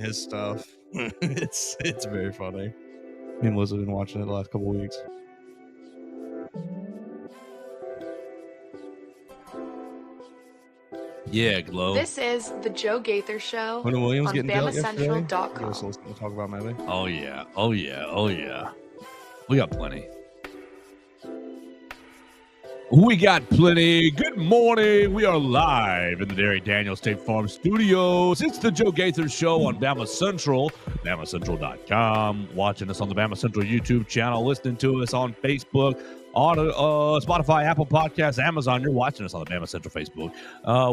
his stuff. It's very funny. Me and Liz have been watching it the last couple of weeks. Yeah, Glow. This is the Joe Gaither Show When Williams on getting dealt yesterday, give us BamaCentral.com. something to talk about, maybe. Oh yeah. We got plenty. We got plenty. Good morning. We are live in the Derek Daniels State Farm Studios. It's the Joe Gaither Show on Bama Central, BamaCentral.com. Watching us on the Bama Central YouTube channel, listening to us on Facebook, on Spotify, Apple Podcasts, Amazon. You're watching us on the Bama Central Facebook.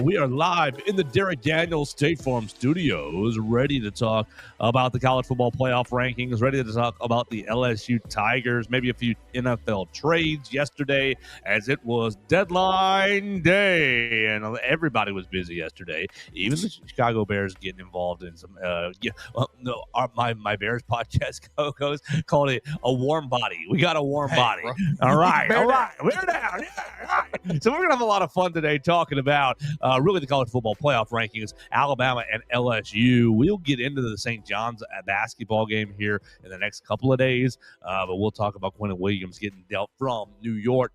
We are live in the Derek Daniels State Farm Studios, ready to talk about the college football playoff rankings, ready to talk about the LSU Tigers, maybe a few NFL trades yesterday, as it was deadline day, and everybody was busy yesterday. Even the Chicago Bears getting involved in some. My Bears podcast co-host called it a warm body. We got a warm body. Bro. All right. We're down. Yeah, right. So we're gonna have a lot of fun today talking about really the college football playoff rankings, Alabama and LSU. We'll get into the St. John's basketball game here in the next couple of days, but we'll talk about Quentin Williams getting dealt from New York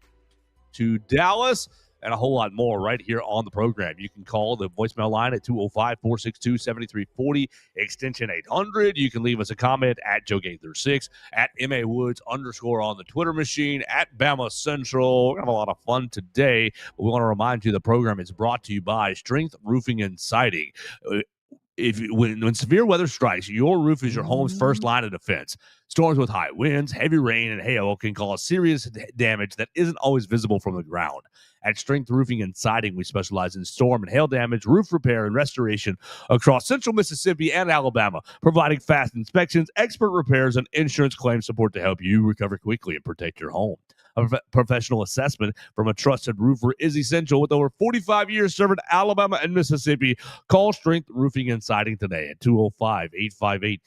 to Dallas, and a whole lot more right here on the program. You can call the voicemail line at 205-462-7340, extension 800. You can leave us a comment at JoeGaither6, at MAWoods_ on the Twitter machine, at Bama Central. We're going to have a lot of fun today, but we want to remind you the program is brought to you by Strength Roofing and Siding. When severe weather strikes, your roof is your home's first line of defense. Storms with high winds, heavy rain, and hail can cause serious damage that isn't always visible from the ground. At Strength Roofing and Siding, we specialize in storm and hail damage, roof repair, and restoration across central Mississippi and Alabama, providing fast inspections, expert repairs, and insurance claim support to help you recover quickly and protect your home. A professional assessment from a trusted roofer is essential. With over 45 years serving Alabama and Mississippi, call Strength Roofing and Siding today at 205-858-9050.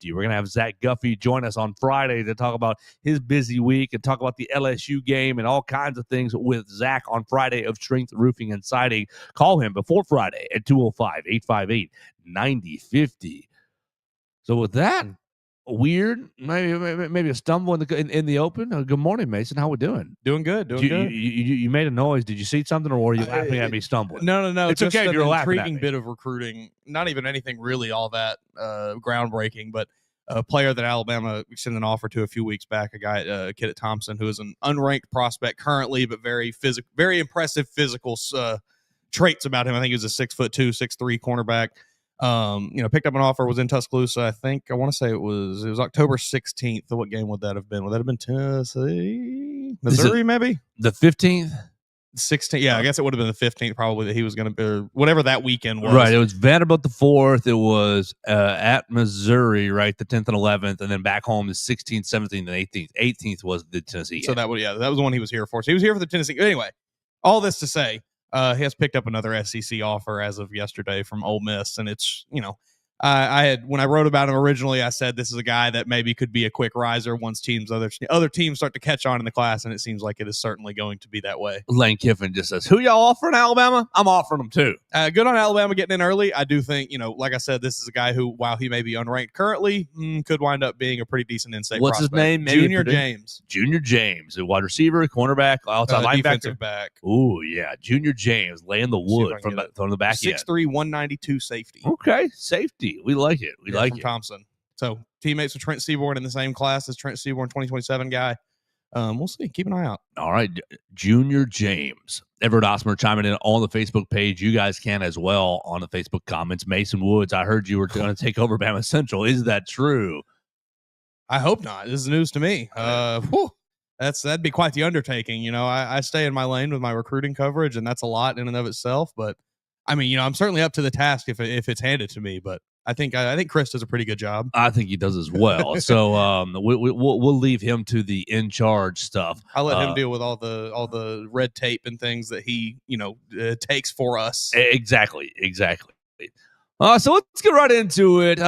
We're going to have Zach Guffey join us on Friday to talk about his busy week and talk about the LSU game and all kinds of things with Zach on Friday of Strength Roofing and Siding. Call him before Friday at 205-858-9050. So with that, weird, maybe a stumble in the open. Good morning, Mason. How we doing? Doing good. Good. You made a noise. Did you see something, or were you laughing at me stumbling? No. It's okay if you're laughing at me. Intriguing bit of recruiting. Not even anything really all that groundbreaking, but a player that Alabama extended an offer to a few weeks back. A kid at Thompson who is an unranked prospect currently, but very impressive physical traits about him. I think he was a 6'2", 6'3" cornerback. Picked up an offer, was in Tuscaloosa. I want to say it was October 16th. What game would that have been? Would that have been Tennessee? Missouri, maybe? The 15th? 16th. Yeah, I guess it would have been the 15th probably that he was going to be, whatever that weekend was. Right. It was Vanderbilt the 4th. It was at Missouri, right, the 10th and 11th, and then back home the 16th, 17th, and 18th. 18th was the Tennessee game. So that was the one he was here for. So he was here for the Tennessee. Anyway, all this to say, he has picked up another SEC offer as of yesterday from Ole Miss, and it's, when I wrote about him originally, I said this is a guy that maybe could be a quick riser once other teams start to catch on in the class, and it seems like it is certainly going to be that way. Lane Kiffin just says, "Who y'all offering Alabama? I'm offering them too." Good on Alabama getting in early. I do think, like I said, this is a guy who, while he may be unranked currently, could wind up being a pretty decent in-state What's prospect. his name? Junior James. Junior James, a wide receiver, cornerback, outside linebacker, defensive back. Ooh, yeah, Junior James laying the wood from the back end. 6'3", 192 safety. Okay, safety. We like it. We like from it. Thompson. So teammates with Trent Seaborn in the same class as Trent Seaborn, 2027 guy. We'll see. Keep an eye out. All right, Junior James. Everett Osmer chiming in on the Facebook page. You guys can as well on the Facebook comments. Mason Woods, I heard you were going to take over Bama Central. Is that true? I hope not. This is news to me. That'd be quite the undertaking. I stay in my lane with my recruiting coverage, and that's a lot in and of itself. But I mean, I'm certainly up to the task if it's handed to me. But I think Chris does a pretty good job. I think he does as well. So we'll leave him to the in charge stuff. I'll let him deal with all the red tape and things that he takes for us. Exactly. So let's get right into it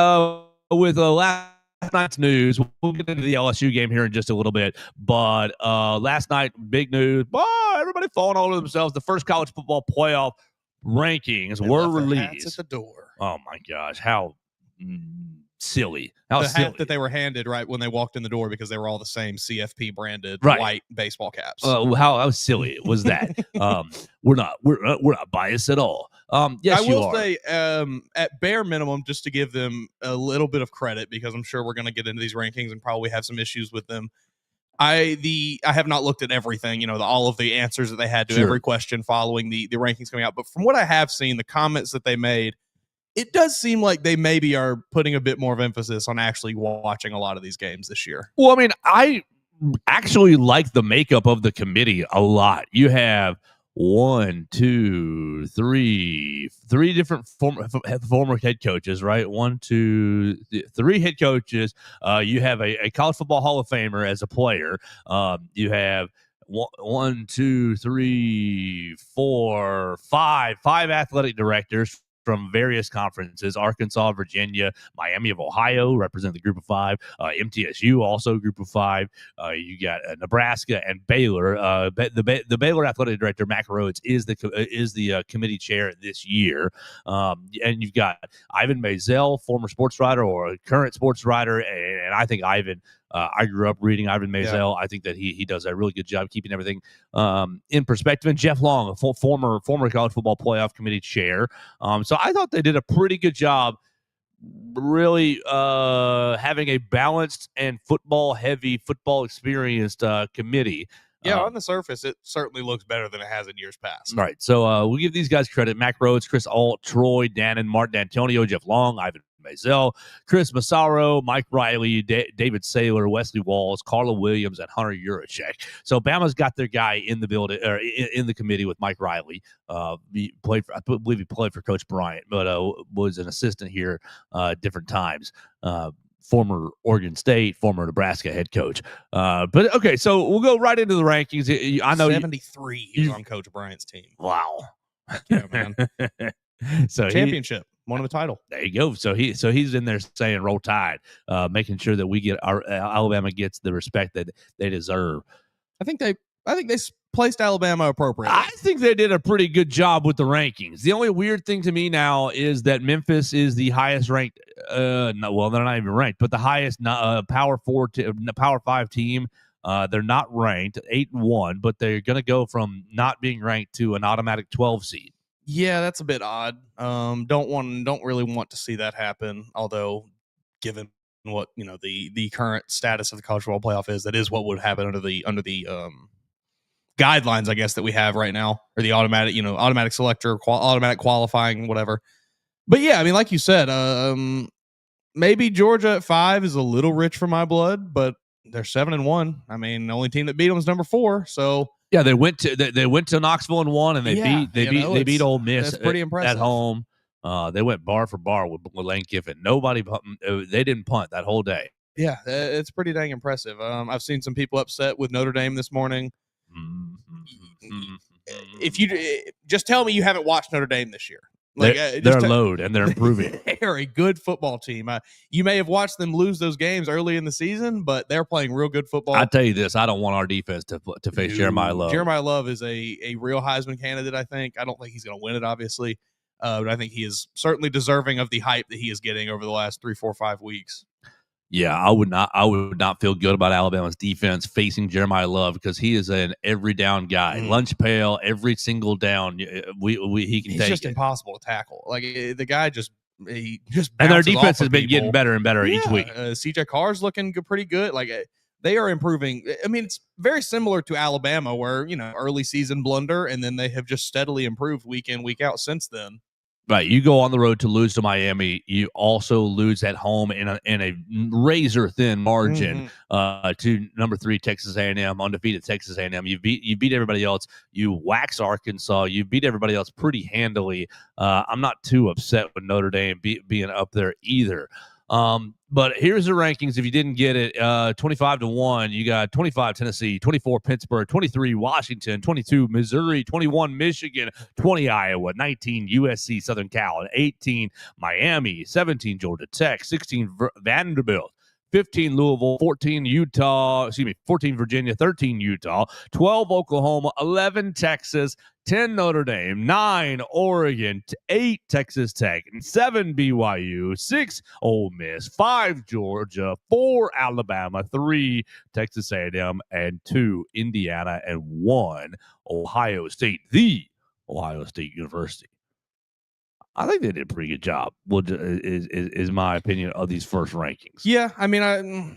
with last night's news. We'll get into the LSU game here in just a little bit, but last night, big news. Everybody falling all over themselves. The first college football playoff rankings were released at the door. Oh my gosh, how silly. That was the hat silly. that they were handed right when they walked in the door because they were all the same CFP branded Right. white baseball caps. How silly was that? We're not biased at all. Yes, I will you are. say, at bare minimum, just to give them a little bit of credit, because I'm sure we're going to get into these rankings and probably have some issues with them. I have not looked at everything, all of the answers that they had to every question following the rankings coming out. But from what I have seen, the comments that they made, it does seem like they maybe are putting a bit more of emphasis on actually watching a lot of these games this year. Well, I mean, I actually like the makeup of the committee a lot. You have three different former head coaches, right? Three head coaches. You have a college football Hall of Famer as a player. You have five athletic directors from various conferences: Arkansas, Virginia, Miami of Ohio, represent the group of five, MTSU, also group of five. You got Nebraska and Baylor. The Baylor athletic director, Mac Rhodes, is the committee chair this year. And you've got Ivan Maisel, former sports writer or current sports writer, and I think Ivan. I grew up reading Ivan Maisel. Yeah. I think that he does a really good job keeping everything in perspective. And Jeff Long, a former college football playoff committee chair. So I thought they did a pretty good job really having a balanced and football-heavy, football-experienced committee. Yeah, on the surface, it certainly looks better than it has in years past. Right. So we'll give these guys credit. Mac Rhodes, Chris Alt, Troy Dannon, Martin Antonio, Jeff Long, Ivan Maisel, Chris Massaro, Mike Riley, David Saylor, Wesley Walls, Carla Williams, and Hunter Yurachek. So Bama's got their guy in the building or in the committee with Mike Riley. I believe he played for Coach Bryant, but was an assistant here different times. Former Oregon State, former Nebraska head coach. But okay, so we'll go right into the rankings. I know 73 is on Coach Bryant's team. Wow. Yeah, man. So championship. Won the title. There you go. So he's in there saying "Roll Tide," making sure that we get our Alabama gets the respect that they deserve. I think they placed Alabama appropriately. I think they did a pretty good job with the rankings. The only weird thing to me now is that Memphis is the highest ranked. They're not even ranked, but the highest Power 5 team. They're not ranked 8-1, but they're going to go from not being ranked to an automatic 12 seed. Yeah, that's a bit odd. Don't really want to see that happen. Although, given what the current status of the college football playoff is, that is what would happen under the guidelines, I guess, that we have right now, or the automatic selector, automatic qualifying, whatever. But yeah, I mean, like you said, maybe Georgia at 5 is a little rich for my blood, but they're 7-1. I mean, the only team that beat them is number 4. So. Yeah, they went to Knoxville and won, and they beat Ole Miss. That's pretty impressive at home. They went bar for bar with Lane Kiffin. They didn't punt that whole day. Yeah, it's pretty dang impressive. I've seen some people upset with Notre Dame this morning. If you just tell me you haven't watched Notre Dame this year. They're low and they're improving. They're a good football team. You may have watched them lose those games early in the season, but they're playing real good football. I tell you this, I don't want our defense to face Jeremiah Love. Jeremiah Love is a real Heisman candidate, I think. I don't think he's going to win it, obviously, but I think he is certainly deserving of the hype that he is getting over the last 3, 4, 5 weeks. Yeah, I would not feel good about Alabama's defense facing Jeremiah Love because he is an every down guy, lunch pail every single down. He can take. He's just impossible to tackle. Like the guy just and their defense has been getting better and better each week. CJ Carr's looking pretty good. Like they are improving. I mean, it's very similar to Alabama, where early season blunder, and then they have just steadily improved week in, week out since then. Right, you go on the road to lose to Miami. You also lose at home in a razor thin margin to number 3 Texas A&M, undefeated Texas A&M. You beat everybody else. You wax Arkansas. You beat everybody else pretty handily. I'm not too upset with Notre Dame being up there either. But here's the rankings. If you didn't get it, 25-1, you got 25 Tennessee, 24 Pittsburgh, 23 Washington, 22 Missouri, 21 Michigan, 20 Iowa, 19 USC Southern Cal, 18 Miami, 17 Georgia Tech, 16 Vanderbilt, 15 Louisville, 14 Utah, 14 Virginia, 13 Utah, 12 Oklahoma, 11 Texas, 10 Notre Dame, 9 Oregon, 8 Texas Tech, 7 BYU, 6 Ole Miss, 5 Georgia, 4 Alabama, 3 Texas A&M, and 2 Indiana, and 1 Ohio State, the Ohio State University. I think they did a pretty good job. Is my opinion of these first rankings. Yeah, I mean,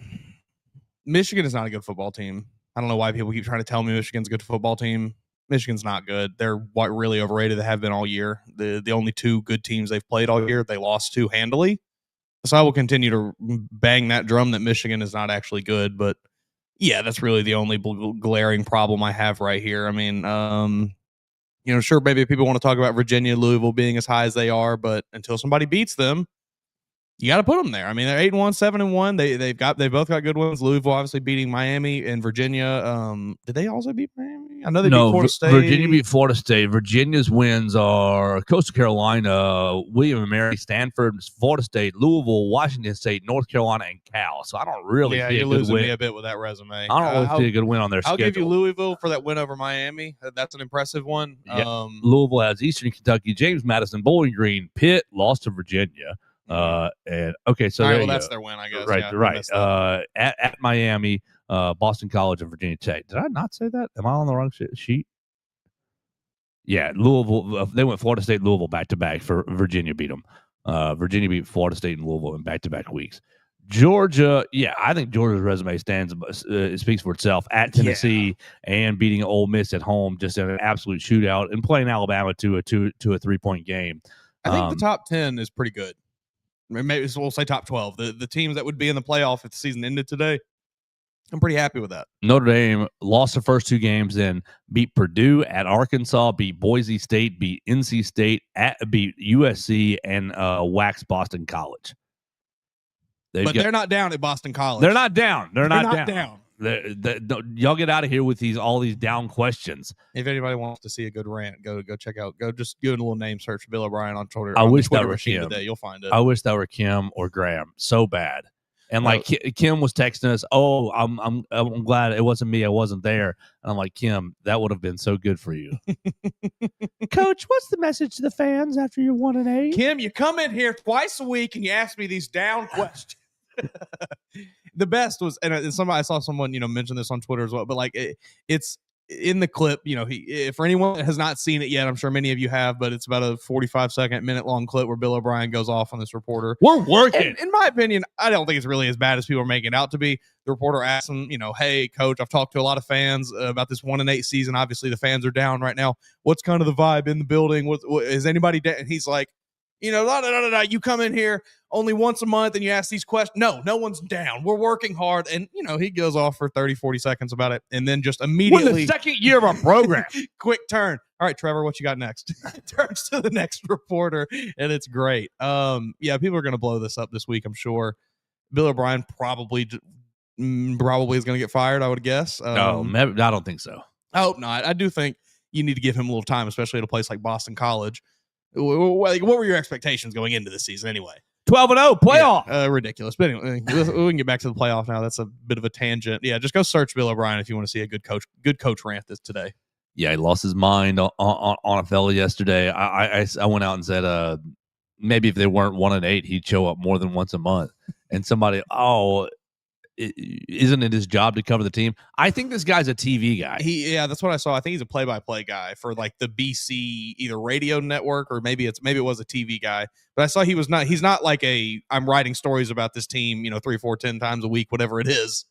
Michigan is not a good football team. I don't know why people keep trying to tell me Michigan's a good football team. Michigan's not good. They're really overrated. They have been all year. The only 2 good teams they've played all year, they lost to handily. So I will continue to bang that drum that Michigan is not actually good. But yeah, that's really the only glaring problem I have right here. I mean, sure, maybe people want to talk about Virginia, Louisville being as high as they are, but until somebody beats them, you got to put them there. I mean, they're 8-1, 7-1. They both got good wins. Louisville obviously beating Miami, and Virginia. Did they also beat Miami? I know they beat Florida State. Virginia beat Florida State. Virginia's wins are Coastal Carolina, William and Mary, Stanford, Florida State, Louisville, Washington State, North Carolina, and Cal. So I don't really see a good losing win. Me a bit with that resume. I don't really see a good win on their schedule. I'll give you Louisville for that win over Miami. That's an impressive one. Yeah. Louisville has Eastern Kentucky, James Madison, Bowling Green, Pitt lost to Virginia. And okay, so that's their win, I guess. Right. At Miami, Boston College, and Virginia Tech. Did I not say that? Am I on the wrong sheet? Yeah, Louisville. They went Florida State, Louisville back to back. For Virginia beat them. Virginia beat Florida State and Louisville in back to back weeks. Georgia, I think Georgia's resume speaks for itself at Tennessee and beating Ole Miss at home, just in an absolute shootout, and playing Alabama to a 3-point game. I think the top 10 is pretty good. Maybe we'll say top 12. The teams that would be in the playoff if the season ended today, I'm pretty happy with that. Notre Dame lost the first 2 games, then beat Purdue at Arkansas, beat Boise State, beat NC State, beat USC, and waxed Boston College. They're not down at Boston College. They're not down. They're not down. Y'all get out of here with all these down questions. If anybody wants to see a good rant, go check out. Go just do a little name search for Bill O'Brien on Twitter. I wish Twitter that were machine Kim. Today. You'll find it. I wish that were Kim or Graham so bad. And Kim was texting us, "Oh, I'm glad it wasn't me. I wasn't there." And I'm like, Kim, that would have been so good for you. Coach, what's the message to the fans after you're 1-8? Kim, you come in here twice a week and you ask me these down questions. The best was, and I saw someone mention this on Twitter as well, but it's in the clip. For anyone that has not seen it yet, I'm sure many of you have, but it's about a minute long clip where Bill O'Brien goes off on this reporter. We're working. And in my opinion, I don't think it's really as bad as people are making it out to be. The reporter asks him, "Hey, coach, I've talked to a lot of fans about this 1-8 season. Obviously, the fans are down right now. What's kind of the vibe in the building? What is anybody down?" And he's like, you come in here only once a month and you ask these questions. No one's down. We're working hard. And, he goes off for 30, 40 seconds about it. And then just immediately. We're in the second year of our program. Quick turn. All right, Trevor, what you got next? Turns to the next reporter, and it's great. People are going to blow this up this week, I'm sure. Bill O'Brien probably is going to get fired, I would guess. No, I don't think so. I hope not. I do think you need to give him a little time, especially at a place like Boston College. What were your expectations going into the season anyway? 12-0 playoff. Yeah, ridiculous. But anyway, we can get back to the playoff now. That's a bit of a tangent. Yeah, just go search Bill O'Brien if you want to see a good coach rant this today. Yeah, he lost his mind on a fella yesterday. I went out and said maybe if they weren't 1-8, he'd show up more than once a month. And somebody, isn't it his job to cover the team? I think this guy's a TV guy. That's what I saw. I think he's a play-by-play guy for the BC either radio network or maybe it was a TV guy. But I saw he's not like I'm writing stories about this team, 3, 4, 10 times a week, whatever it is.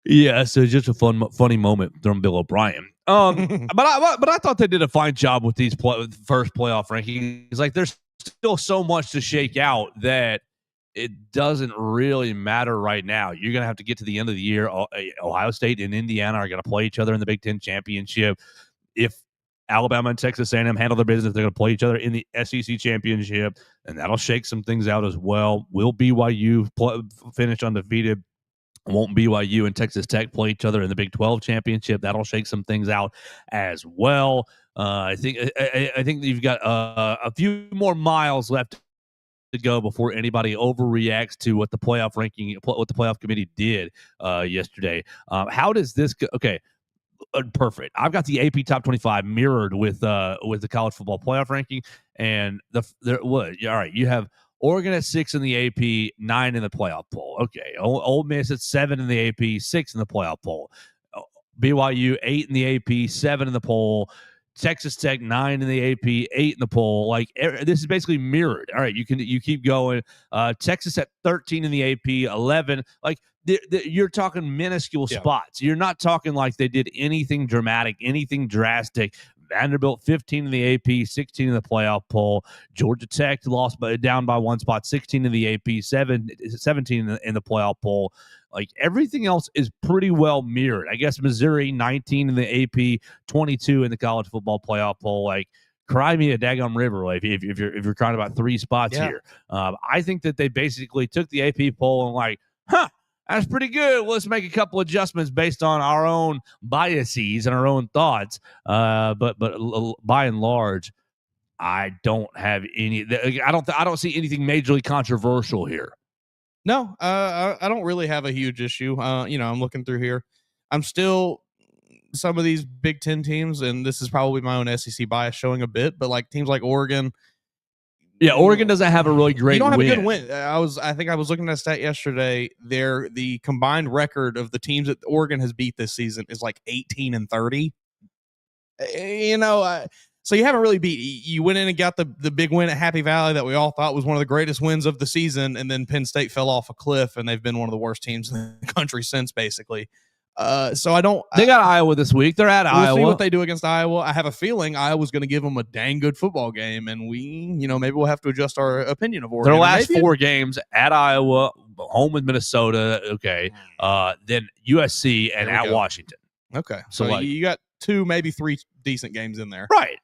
Yeah, so it's just a funny moment from Bill O'Brien. But I thought they did a fine job with these first playoff rankings. There's still so much to shake out that it doesn't really matter right now. You're going to have to get to the end of the year. Ohio State and Indiana are going to play each other in the Big Ten championship. If Alabama and Texas A&M handle their business, they're going to play each other in the SEC championship, and that'll shake some things out as well. Will BYU finish undefeated? Won't BYU and Texas Tech play each other in the Big 12 championship? That'll shake some things out as well. I think you've got a few more miles left to go before anybody overreacts to what the playoff committee did yesterday. How does this go? Okay, perfect. I've got the AP top 25 mirrored with the college football playoff ranking, and all right. You have Oregon at 6 in the AP, 9 in the playoff poll. Okay, Ole Miss at 7 in the AP, 6 in the playoff poll. BYU 8 in the AP, 7 in the poll. Texas Tech 9 in the AP, 8 in the poll. Like this is basically mirrored. All right, you keep going. Texas at 13 in the AP, 11. Like you're talking minuscule spots. You're not talking like they did anything dramatic, anything drastic. Vanderbilt 15 in the AP, 16 in the playoff poll. Georgia Tech lost down by 1 spot, 16 in the AP, 17 in the playoff poll. Like everything else is pretty well mirrored. I guess Missouri 19 in the AP, 22 in the college football playoff poll. Like cry me a daggum river if you're crying about 3 spots here. I think that they basically took the AP poll and like, that's pretty good. Let's make a couple adjustments based on our own biases and our own thoughts. But by and large, I don't have any. I don't see anything majorly controversial here. No, I don't really have a huge issue. I'm looking through here. I'm still some of these Big Ten teams, and this is probably my own SEC bias showing a bit, but like teams like Oregon. Yeah, Oregon doesn't have a really great You don't have win. a good win. I think I was looking at a stat yesterday. The combined record of the teams that Oregon has beat this season is like 18-30. So you haven't really beat. You went in and got the big win at Happy Valley that we all thought was one of the greatest wins of the season, and then Penn State fell off a cliff, and they've been one of the worst teams in the country since, basically. So I don't. They got Iowa this week. They're at Iowa. We'll see what they do against Iowa. I have a feeling Iowa's going to give them a dang good football game, and maybe we'll have to adjust our opinion of Oregon. Their last 4 games at Iowa, home with Minnesota. Okay, then USC and at Washington. Okay, so you got 2, maybe 3 decent games in there, right?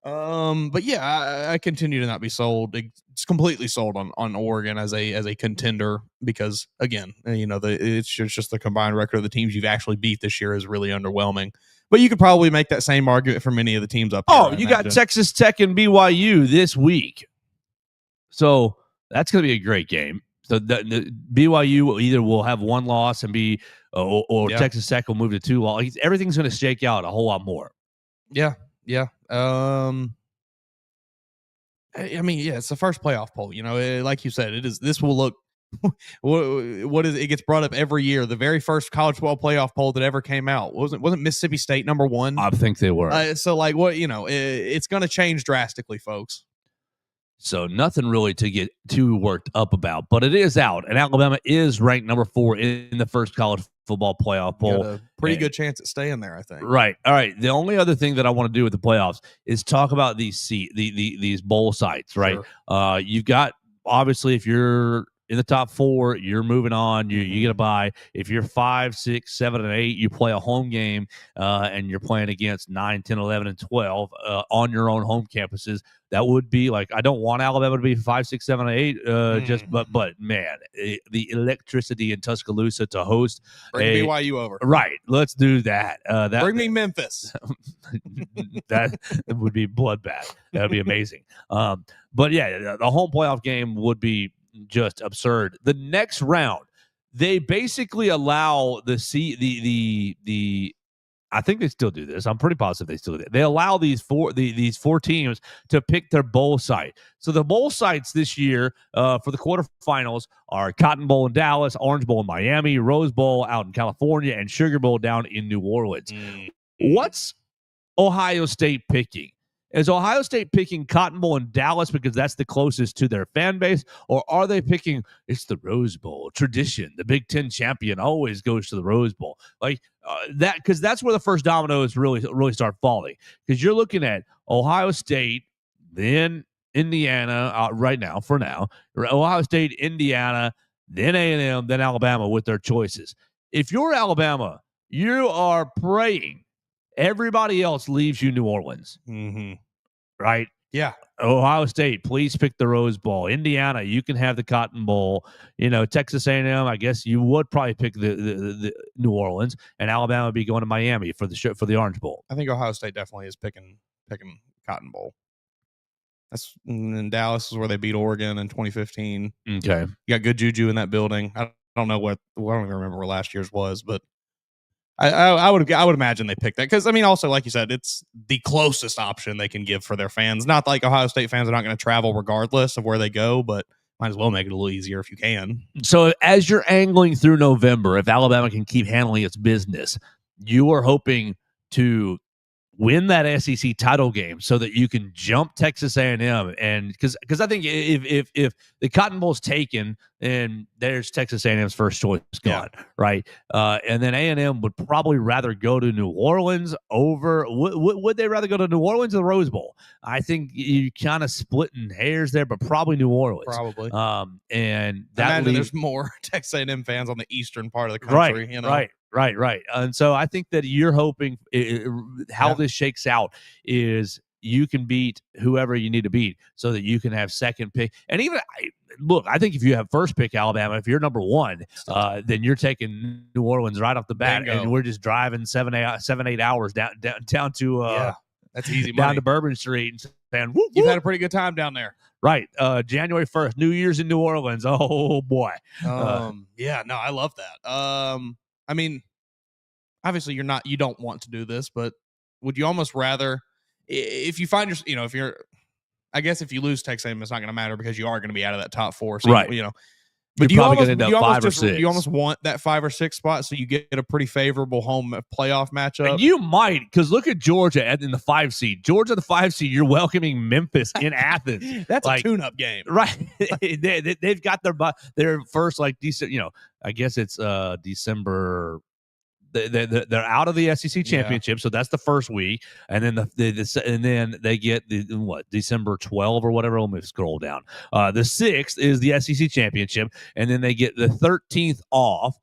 But yeah, I continue to not be sold. It's completely sold on Oregon as a contender because again, it's just the combined record of the teams you've actually beat this year is really underwhelming. But you could probably make that same argument for many of the teams up here. Oh, you got Texas Tech and BYU this week, so that's going to be a great game. So the BYU either will have 1 loss and be, or Texas Tech will move to 2 losses. Everything's going to shake out a whole lot more. Yeah. I mean, it's the first playoff poll. Like you said, it is. This will look. What is it? It gets brought up every year. The very first college football playoff poll that ever came out wasn't Mississippi State number 1? I think they were. So like what it's going to change drastically, folks. So nothing really to get too worked up about, but it is out, and Alabama is ranked number 4 in the first college football playoff poll. Got a pretty good chance at staying there, I think. Right. All right. The only other thing that I want to do with the playoffs is talk about these bowl sites. Right. Sure. You've got, obviously, if you're in the top 4, you're moving on. You get a bye. If you're 5, 6, 7, and 8, you play a home game, and you're playing against 9, 10, 11, and 12 on your own home campuses. That would be like, I don't want Alabama to be 5, 6, 7, and 8. But man, the electricity in Tuscaloosa to host. Bring BYU over. Right. Let's do that. Bring me Memphis. that would be bloodbath. That would be amazing. But yeah, the home playoff game would be just absurd. The next round, they basically allow I think they still do this. I'm pretty positive they still do it. They allow these 4 teams to pick their bowl site. So the bowl sites this year for the quarterfinals are Cotton Bowl in Dallas, Orange Bowl in Miami, Rose Bowl out in California, and Sugar Bowl down in New Orleans. What's Ohio State picking? Is Ohio State picking Cotton Bowl in Dallas because that's the closest to their fan base? Or are they picking, it's the Rose Bowl, tradition, the Big Ten champion always goes to the Rose Bowl? Like that, because that's where the first dominoes really start falling. Because you're looking at Ohio State, then Indiana right now, for now. Ohio State, Indiana, then A&M, then Alabama with their choices. If you're Alabama, you are praying everybody else leaves you New Orleans. Mm-hmm. Right? Yeah. Ohio State, please pick the Rose Bowl. Indiana, you can have the Cotton Bowl. Texas A&M, I guess you would probably pick the New Orleans, and Alabama would be going to Miami for the Orange Bowl. I think Ohio State definitely is picking Cotton Bowl. And Dallas is where they beat Oregon in 2015. Okay. You got good juju in that building. I don't know I don't even remember where last year's was, but I would imagine they picked that because, I mean, also, like you said, it's the closest option they can give for their fans. Not like Ohio State fans are not going to travel regardless of where they go, but might as well make it a little easier if you can. So as you're angling through November, if Alabama can keep handling its business, you are hoping to win that SEC title game so that you can jump Texas A&M, and because I think if the Cotton Bowl's taken, and there's Texas A&M's first choice gone, right? And then A&M would probably rather go to New Orleans over. Would they rather go to New Orleans or the Rose Bowl? I think you kind of splitting hairs there, but probably New Orleans. Probably. And that there's more Texas A&M fans on the eastern part of the country. Right. And so I think that you're hoping this shakes out is you can beat whoever you need to beat so that you can have second pick. And even I think if you have first pick Alabama, if you're number one, then you're taking New Orleans right off the bat. Bingo. And we're just driving 7-8 hours down to that's easy down money. to Bourbon Street and saying, you've had a pretty good time down there. Right. January 1st, New Year's in New Orleans. Oh boy. I love that. I mean, obviously you don't want to do this, but would you almost rather, if you find I guess if you lose Texas A&M, it's not going to matter because you are going to be out of that top four. So right. But you're probably going to end up 5 or 6. You almost want that 5 or 6 spot so you get a pretty favorable home playoff matchup. And you might, because look at Georgia in the 5 seed. Georgia, the 5 seed, you're welcoming Memphis in Athens. That's a tune-up game. Right. They've got their first, I guess it's December. They're out of the SEC championship, so that's the first week, and then and then they get December 12 or whatever. Let me scroll down. The 6th is the SEC championship, and then they get the 13th off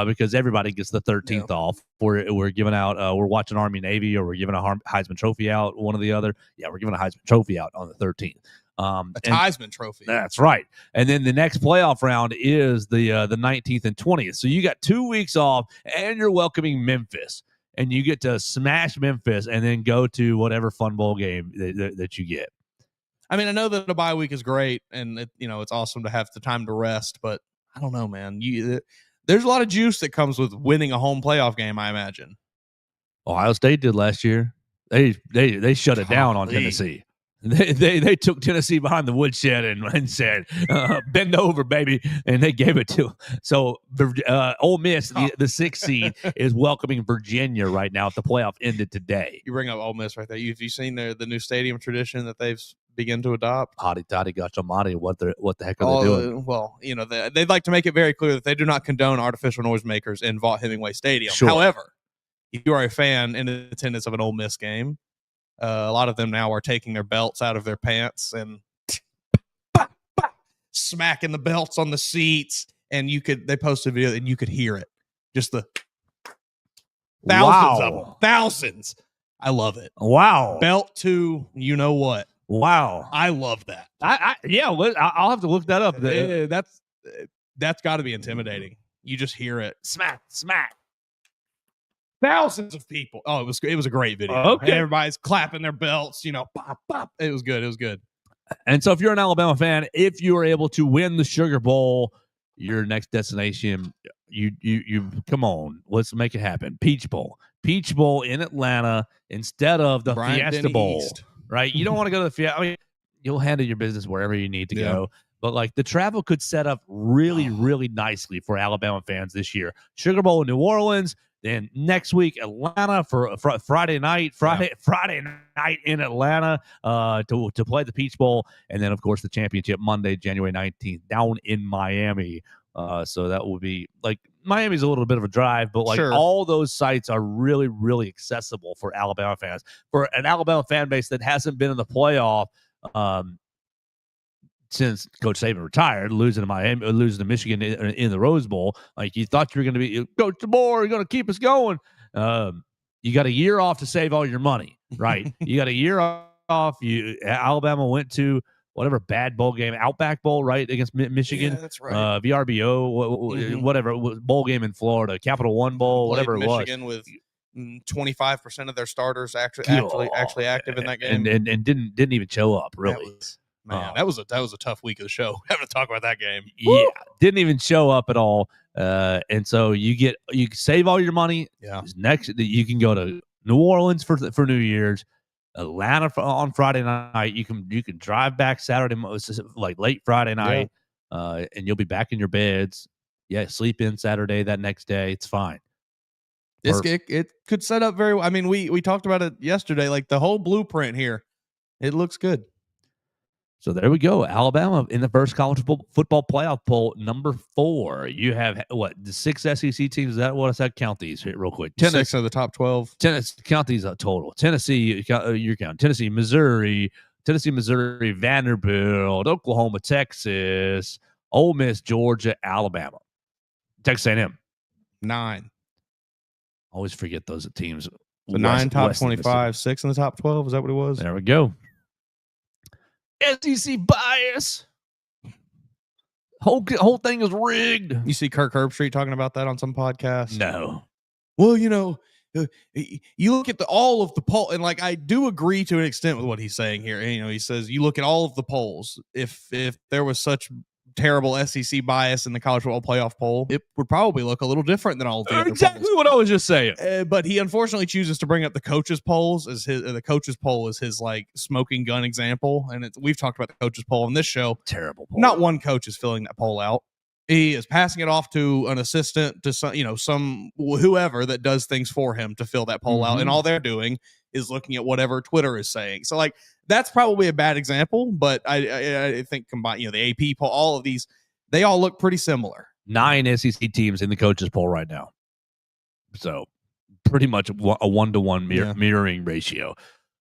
because everybody gets the 13th off. We're giving out. We're watching Army Navy, or we're giving a Heisman Trophy out. One or the other. Yeah, we're giving a Heisman Trophy out on the 13th. A Heisman Trophy. That's right. And then the next playoff round is the 19th and 20th. So you got 2 weeks off, and you're welcoming Memphis, and you get to smash Memphis, and then go to whatever fun bowl game that you get. I mean, I know that a bye week is great, and it's awesome to have the time to rest, but I don't know, man. There's a lot of juice that comes with winning a home playoff game, I imagine. Ohio State did last year. They shut it down on Tennessee. They took Tennessee behind the woodshed and said, bend over, baby, and they gave it to them. So Ole Miss, the 6th seed, is welcoming Virginia right now. If the playoff ended today. You bring up Ole Miss right there. Have you seen the new stadium tradition that they've begun to adopt? Hotty toddy gotcha money. What the heck are they doing? Well, they'd like to make it very clear that they do not condone artificial noisemakers in Vaught Hemingway Stadium. Sure. However, if you are a fan in attendance of an Ole Miss game, a lot of them now are taking their belts out of their pants and smacking the belts on the seats. And they posted a video and you could hear it. Just the thousands of them. Thousands. I love it. Wow. Belt to you know what. Wow. I love that. I'll have to look that up. That's got to be intimidating. You just hear it. Smack. Thousands of people. Oh, it was a great video. Okay. Everybody's clapping their belts, pop, pop. It was good. And so if you're an Alabama fan, if you are able to win the Sugar Bowl, your next destination, you come on, let's make it happen. Peach Bowl in Atlanta instead of the Fiesta Bowl. East. Right? You don't want to go to the Fiesta. I mean, you'll handle your business wherever you need to go. But the travel could set up really, really nicely for Alabama fans this year. Sugar Bowl in New Orleans. Then next week, Atlanta for Friday night in Atlanta to play the Peach Bowl, and then of course the championship Monday, January 19th, down in Miami. So that will be Miami's a little bit of a drive, but sure. All those sites are really, really accessible for Alabama fans. For an Alabama fan base that hasn't been in the playoff since Coach Saban retired, losing to Miami, losing to Michigan in the Rose Bowl, you thought you were going to be Coach DeBoer, you're going to keep us going. You got a year off to save all your money, right? You got a year off. Alabama went to whatever bad bowl game, Outback Bowl, right, against Michigan. Yeah, that's right. VRBO, whatever bowl game in Florida, Capital One Bowl, whatever it was. Michigan with 25% of their starters actually active in that game, and didn't even show up really. That was a tough week of the show. Having to talk about that game. Yeah, didn't even show up at all. And so you save all your money. Yeah. Next, you can go to New Orleans for New Year's, Atlanta on Friday night. You can drive back Saturday, like late Friday night, and you'll be back in your beds. Yeah, sleep in Saturday that next day. It's fine. It could set up very well. I mean, we talked about it yesterday. Like the whole blueprint here, it looks good. So there we go. Alabama in the first college football playoff poll, number 4. You have the 6 SEC teams. Is that what does that count these real quick? 6 of the top 12. Count these total. Tennessee, you're counting Tennessee, Missouri, Vanderbilt, Oklahoma, Texas, Ole Miss, Georgia, Alabama, Texas A&M. 9. Always forget those teams. So 9 top 25, 6 in the top 12. Is that what it was? There we go. SEC bias. Whole thing is rigged. You see Kirk Herbstreit talking about that on some podcast? No. Well, you look at all of the poll, and like I do agree to an extent with what he's saying here. And, he says you look at all of the polls. If there was such terrible SEC bias in the college football playoff poll, it would probably look a little different than all of the other exactly polls. What I was just saying. But he unfortunately chooses to bring up the coaches polls as the coaches poll is his like smoking gun example. And we've talked about the coaches poll on this show. Terrible poll. Not one coach is filling that poll out. He is passing it off to an assistant, to some whoever that does things for him to fill that poll out, and all they're doing is looking at whatever Twitter is saying. So like that's probably a bad example, but I think combined, the AP poll, all of these, they all look pretty similar. 9 SEC teams in the coaches poll right now, so pretty much a 1-to-1 mirroring ratio.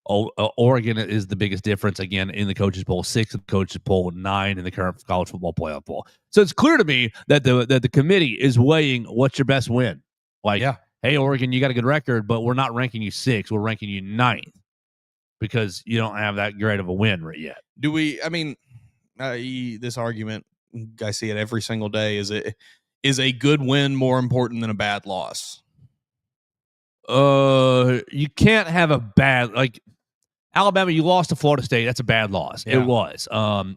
Oregon is the biggest difference again in the coaches poll. 6 in the coaches poll, 9 in the current college football playoff poll. So it's clear to me that the committee is weighing what's your best win. Like, hey, Oregon, you got a good record, but we're not ranking you 6th. We're ranking you 9th because you don't have that great of a win right yet. Do we? I mean, this argument, I see it every single day. Is a good win more important than a bad loss? You can't have a bad Alabama, you lost to Florida State. That's a bad loss. Yeah. It was.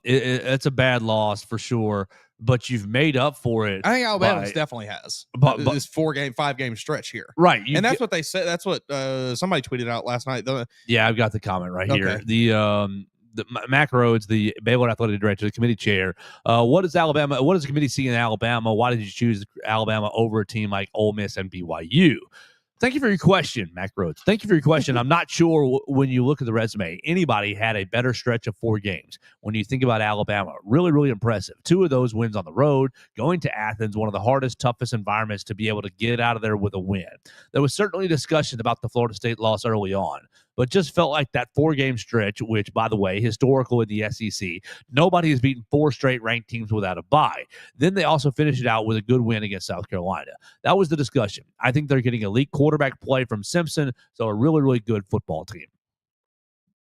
It's a bad loss for sure, but you've made up for it. I think Alabama definitely has. But this 5-game stretch here. Right. And that's what they said. That's what somebody tweeted out last night. Yeah, I've got the comment right here. The Mac Rhodes, the Baylor athletic director, the committee chair. What does the committee see in Alabama? Why did you choose Alabama over a team like Ole Miss and BYU? Thank you for your question, Mac Rhodes. Thank you for your question. I'm not sure when you look at the resume, anybody had a better stretch of 4 games. When you think about Alabama, really, really impressive. 2 of those wins on the road, going to Athens, one of the hardest, toughest environments to be able to get out of there with a win. There was certainly discussion about the Florida State loss early on, but just felt like that 4-game stretch, which, by the way, historical in the SEC, nobody has beaten 4 straight ranked teams without a bye. Then they also finished it out with a good win against South Carolina. That was the discussion. I think they're getting elite quarterback play from Simpson, so a really, really good football team.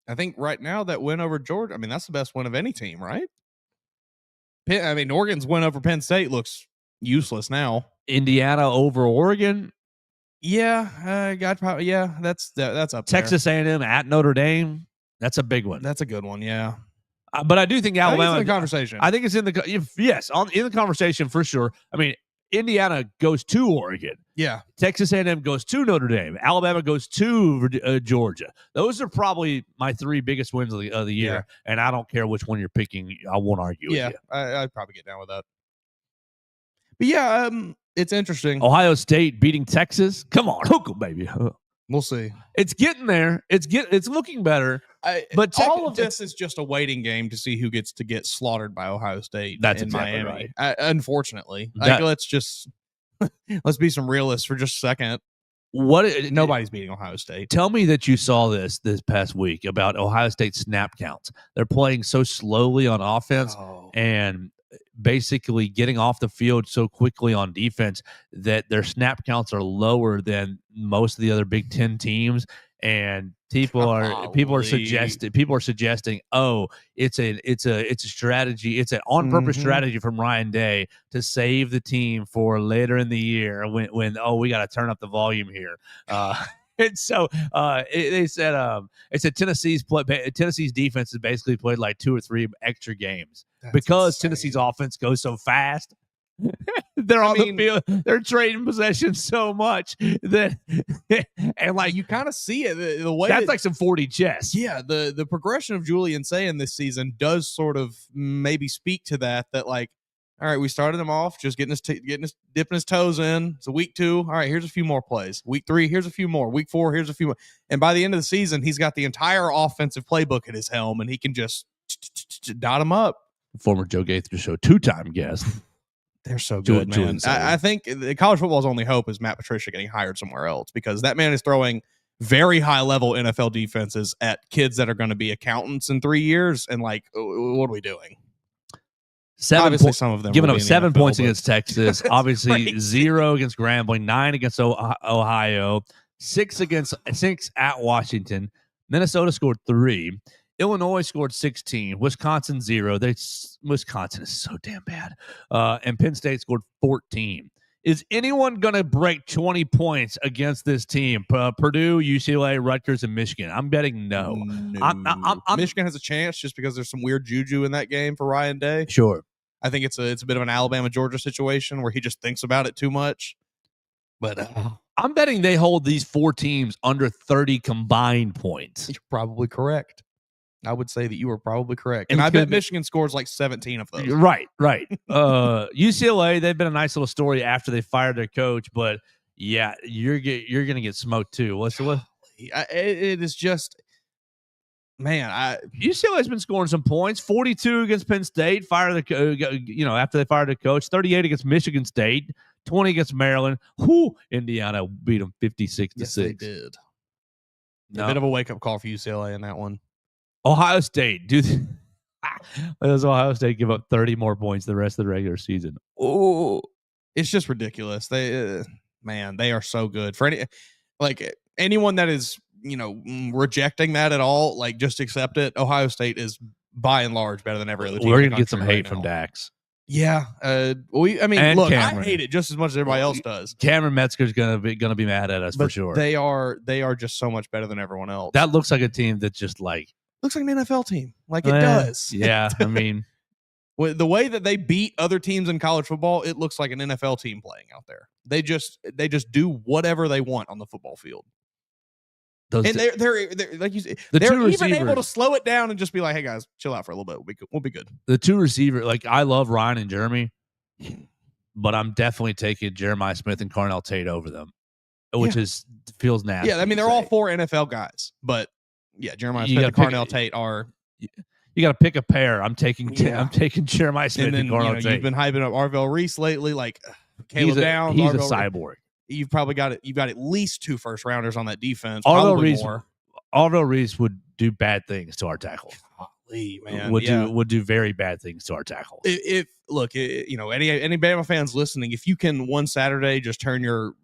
I think right now that win over Georgia, that's the best win of any team, right? Oregon's win over Penn State looks useless now. Indiana over Oregon? Yeah, that's up Texas there. A&M at Notre Dame, that's a big one. That's a good one, yeah. But I do think Alabama in the conversation. I think it's in the in the conversation for sure. Indiana goes to Oregon. Yeah. Texas A&M goes to Notre Dame. Alabama goes to Georgia. Those are probably my 3 biggest wins of the year, and I don't care which one you're picking. I won't argue with you. I'd probably get down with that. But it's interesting. Ohio State beating Texas. Come on, hook 'em, baby. We'll see. It's getting there. It's looking better. But all of this is just a waiting game to see who gets to get slaughtered by Ohio State. That's in exactly Miami. Right. Unfortunately, let's be some realists for just a second. Nobody's beating Ohio State. Tell me that you saw this past week about Ohio State snap counts. They're playing so slowly on offense and basically getting off the field so quickly on defense that their snap counts are lower than most of the other Big Ten teams. And People are suggesting, oh, it's a strategy, it's an on purpose strategy from Ryan Day to save the team for later in the year when we got to turn up the volume here. And so they said Tennessee's defense has basically played like 2 or 3 extra games. That's because insane. Tennessee's offense goes so fast. They're on the field. They're trading possessions so much that, and like you kind of see it the way that's like some 40 chess. Yeah, the progression of Julian saying this season does sort of maybe speak to that. That like, all right, we started him off just dipping his toes in. So week 2, all right, here's a few more plays. Week 3, here's a few more. Week 4, here's a few more. And by the end of the season, he's got the entire offensive playbook at his helm, and he can just dot him up. Former Joe Gaither show 2-time guest. They're so good, man. I think the college football's only hope is Matt Patricia getting hired somewhere else, because that man is throwing very high-level NFL defenses at kids that are going to be accountants in 3 years, and like, what are we doing? Obviously, some of them giving up 7 points against Texas. Obviously, crazy. 0 against Grambling, 9 against Ohio, 6 at Washington. Minnesota scored 3. Illinois scored 16. Wisconsin 0. Wisconsin is so damn bad. And Penn State scored 14. Is anyone going to break 20 points against this team? Purdue, UCLA, Rutgers, and Michigan. I'm betting no. Michigan has a chance just because there's some weird juju in that game for Ryan Day. Sure. I think it's a bit of an Alabama-Georgia situation where he just thinks about it too much. But I'm betting they hold these 4 teams under 30 combined points. You're probably correct. I would say that you were probably correct. And I bet Michigan scores like 17 of those. Right. UCLA, they've been a nice little story after they fired their coach, but yeah, you're going to get smoked too. What? It is just, man, UCLA's been scoring some points. 42 against Penn State, after they fired their coach. 38 against Michigan State, 20 against Maryland. Indiana beat them 56-6. Yes, they did. A bit of a wake-up call for UCLA in that one. Ohio State, dude. Does Ohio State give up 30 more points the rest of the regular season? Oh, it's just ridiculous. They are so good. For anyone that is, rejecting that at all, like just accept it. Ohio State is by and large better than every other team. We're gonna get some hate from Dax. Yeah. Look, Cameron. I hate it just as much as everybody else does. Cameron Metzger's gonna be mad at us for sure. They are just so much better than everyone else. That looks like a team that just like looks like an NFL team. Like it does. Yeah. I mean, the way that they beat other teams in college football, it looks like an NFL team playing out there. They just do whatever they want on the football field. And they're like you said, they're even able to slow it down and just be like, "Hey guys, chill out for a little bit. We'll be good." The 2 receivers, like I love Ryan and Jeremy, but I'm definitely taking Jeremiah Smith and Carnell Tate over them, which feels nasty. Yeah, I mean they're all 4 NFL guys, but yeah, Jeremiah Smith and Carnell Tate are. You got to pick a pair. I'm taking Jeremiah Smith and Carnell Tate. You've been hyping up Arvell Reese lately, like Caleb Downs. He's a cyborg. You've probably got it. You've got at least 2 first rounders on that defense. Arvell Reese would do bad things to our tackle. Golly, man, would do very bad things to our tackle. Any Bama fans listening, if you can one Saturday just turn your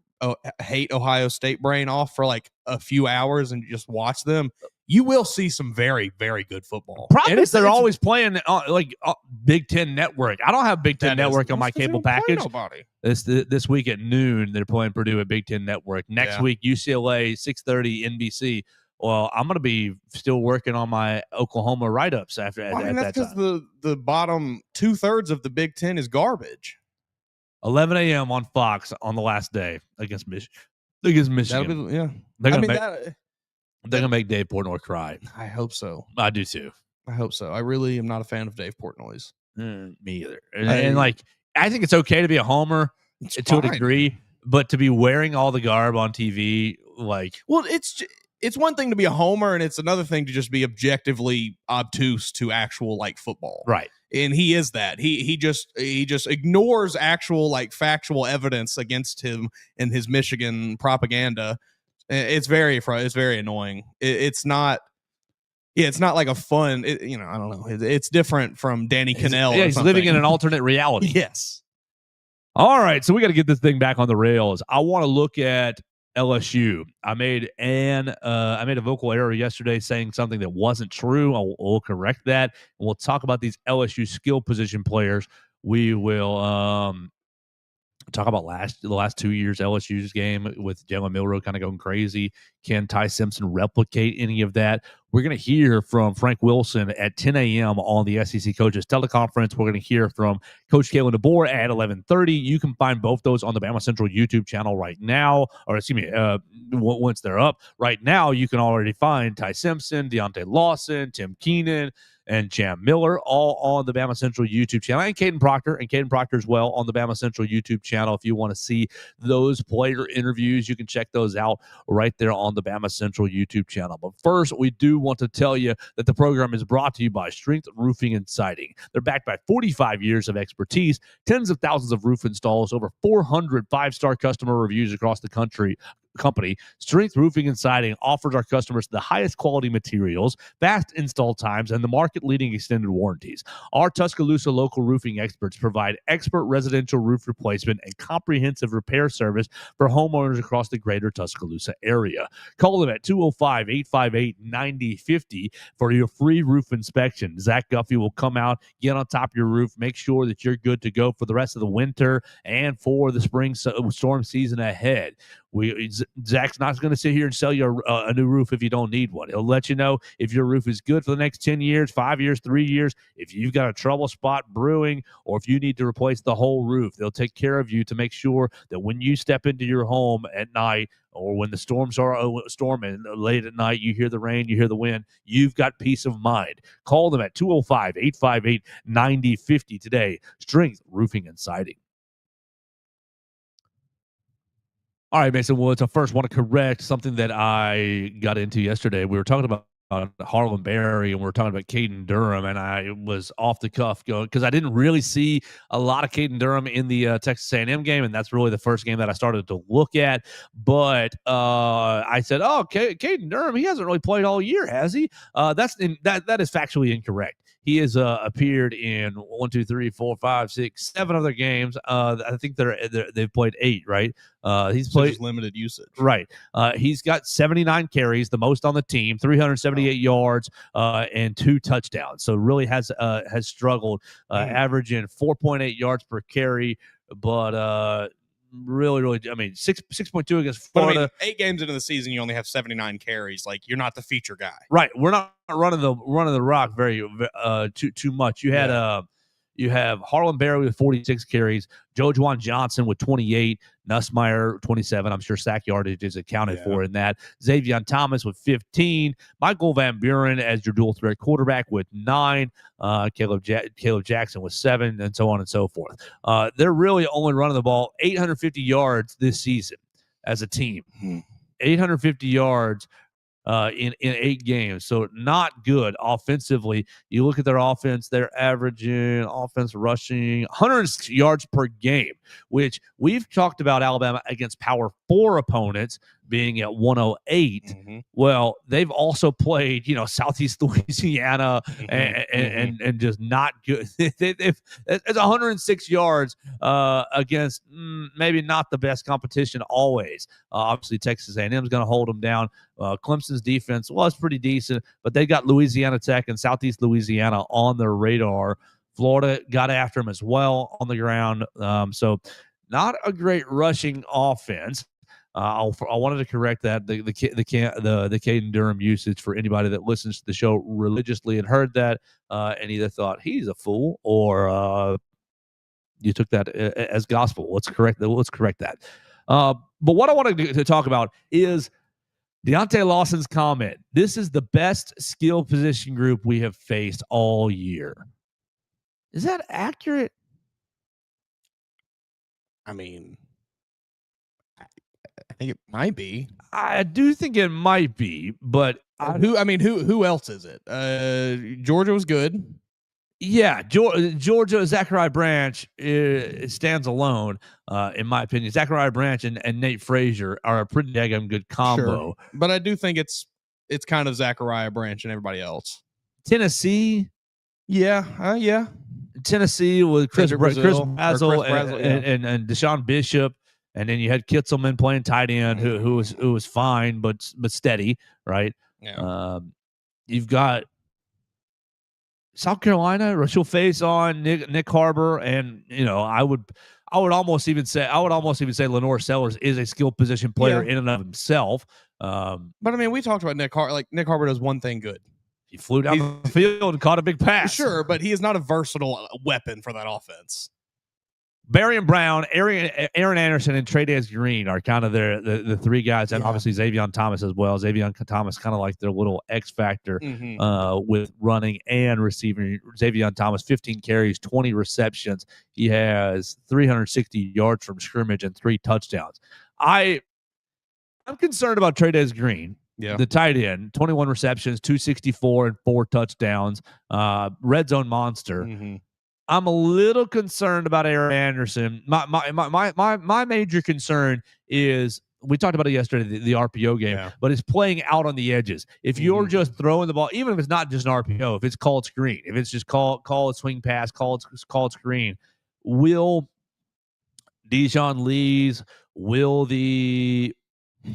hate Ohio State brain off for like a few hours and just watch them, you will see some very, very good football. Problem is they're always playing Big Ten Network. I don't have Big Ten Network on my cable package. This week at noon, they're playing Purdue at Big Ten Network. Next week, UCLA, 6:30 NBC. Well, I'm going to be still working on my Oklahoma write-ups after that time. That's because the bottom 2/3 of the Big Ten is garbage. 11 a.m. on Fox on the last day against Michigan. They're going to make Dave Portnoy cry. I hope so. I do too. I hope so. I really am not a fan of Dave Portnoy's. Me either. And I think it's okay to be a homer to a degree, but to be wearing all the garb on TV, it's one thing to be a homer, and it's another thing to just be objectively obtuse to actual football. Right. And he is that. He just ignores actual factual evidence against him in his Michigan propaganda. It's very annoying. It's not like a fun. I don't know. It's different from Danny Cannell. He's living in an alternate reality. Yes. All right, so we got to get this thing back on the rails. I want to look at LSU. I made a vocal error yesterday saying something that wasn't true. We'll correct that. And we'll talk about these LSU skill position players. We will talk about the last 2 years LSU's game with Jalen Milroe kind of going crazy. Can Ty Simpson replicate any of that? We're going to hear from Frank Wilson at 10 a.m. on the SEC Coaches Teleconference. We're going to hear from Coach Kalen DeBoer at 11:30. You can find both those on the BamaCentral YouTube channel right now, or excuse me, once they're up. Right now, you can already find Ty Simpson, Deontay Lawson, Tim Keenan, and Jam Miller, all on the BamaCentral YouTube channel, and Caden Proctor as well on the BamaCentral YouTube channel. If you want to see those player interviews, you can check those out right there on the BamaCentral YouTube channel. But first, we do want to tell you that the program is brought to you by Strength Roofing and Siding. They're backed by 45 years of expertise, tens of thousands of roof installs, over 400 five-star customer reviews across the country. Company Strength Roofing and Siding offers our customers the highest quality materials, fast install times, and the market-leading extended warranties. Our Tuscaloosa local roofing experts provide expert residential roof replacement and comprehensive repair service for homeowners across the greater Tuscaloosa area. Call them at 205-858-9050 for your free roof inspection. Zach Guffey will come out, get on top of your roof, make sure that you're good to go for the rest of the winter and for the spring storm season ahead. Zach's not going to sit here and sell you a new roof if you don't need one. He'll let you know if your roof is good for the next 10 years, 5 years, 3 years. If you've got a trouble spot brewing or if you need to replace the whole roof, they'll take care of you to make sure that when you step into your home at night or when the storms are storming late at night, you hear the rain, you hear the wind, you've got peace of mind. Call them at 205-858-9050 today. Strength Roofing and Siding. All right, Mason Woods. I first want to correct something that I got into yesterday. We were talking about Harlan Berry and we were talking about Caden Durham, and I was off the cuff going because I didn't really see a lot of Caden Durham in the Texas A&M game, and that's really the first game that I started to look at. But I said, "Oh, Caden Durham, he hasn't really played all year, has he?" That is factually incorrect. He has appeared in 1, 2, 3, 4, 5, 6, 7 other games. I think they've played 8, right? He's played limited usage, right? He's got 79 carries, the most on the team, 378 yards, and 2 touchdowns. So really has struggled, averaging 4.8 yards per carry, but really, I mean, 6.2 against Florida. But I mean, 8 games into the season, you only have 79 carries. Like, you're not the feature guy, right? We're not running the rock very too much. You had you have Harlan Berry with 46 carries, Jojuan Johnson with 28, Nussmeier 27. I'm sure sack yardage is accounted for in that. Xavier Thomas with 15, Michael Van Buren as your dual threat quarterback with 9, Caleb Jackson with 7, and so on and so forth. They're really only running the ball 850 yards this season as a team. 850 yards in 8 games. So not good offensively. You look at their offense, they're averaging offense rushing 100 yards per game, which we've talked about Alabama against Power 4 opponents being at 108. Well, they've also played, Southeast Louisiana and just not good. It's 106 yards against maybe not the best competition always. Obviously, Texas A&M is going to hold them down. Clemson's defense was pretty decent, but they got Louisiana Tech and Southeast Louisiana on their radar. Florida got after them as well on the ground. So not a great rushing offense. I wanted to correct that the Caden Durham usage for anybody that listens to the show religiously and heard that and either thought he's a fool or you took that as gospel. Let's correct that. But what I want to talk about is Deontay Lawson's comment. This is the best skill position group we have faced all year. Is that accurate? I mean, I think it might be. I do think it might be, but who else is it? Georgia was good. Yeah, Georgia, Zachariah Branch stands alone, in my opinion. Zachariah Branch and Nate Frazier are a pretty daggum good combo. Sure. But I do think it's kind of Zachariah Branch and everybody else. Tennessee. Yeah. Tennessee with Chris Brazel Chris and Deshaun Bishop and then you had Kitzelman playing tight end, who was fine but steady, right? Yeah. You've got South Carolina, she'll face on Nick Harbor, and I would almost even say Lenore Sellers is a skilled position player in and of himself. But I mean, we talked about Nick Harbor. Like, Nick Harbor does one thing good. He flew down the field and caught a big pass. Sure, but he is not a versatile weapon for that offense. Barian Brown, Aaron Anderson, and Tre'Davious Green are kind of the three guys, and obviously Xavier Thomas as well. Xavier Thomas kind of like their little X factor with running and receiving. Xavier Thomas, 15 carries, 20 receptions. He has 360 yards from scrimmage and 3 touchdowns. I'm concerned about Tre'Davious Green. Yeah. The tight end, 21 receptions, 264 and 4 touchdowns. Red zone monster. I'm a little concerned about Aaron Anderson. My major concern is, we talked about it yesterday, the RPO game, but it's playing out on the edges. If you're just throwing the ball, even if it's not just an RPO, if it's called screen, if it's just call a swing pass, called screen, will Dijon Lee's,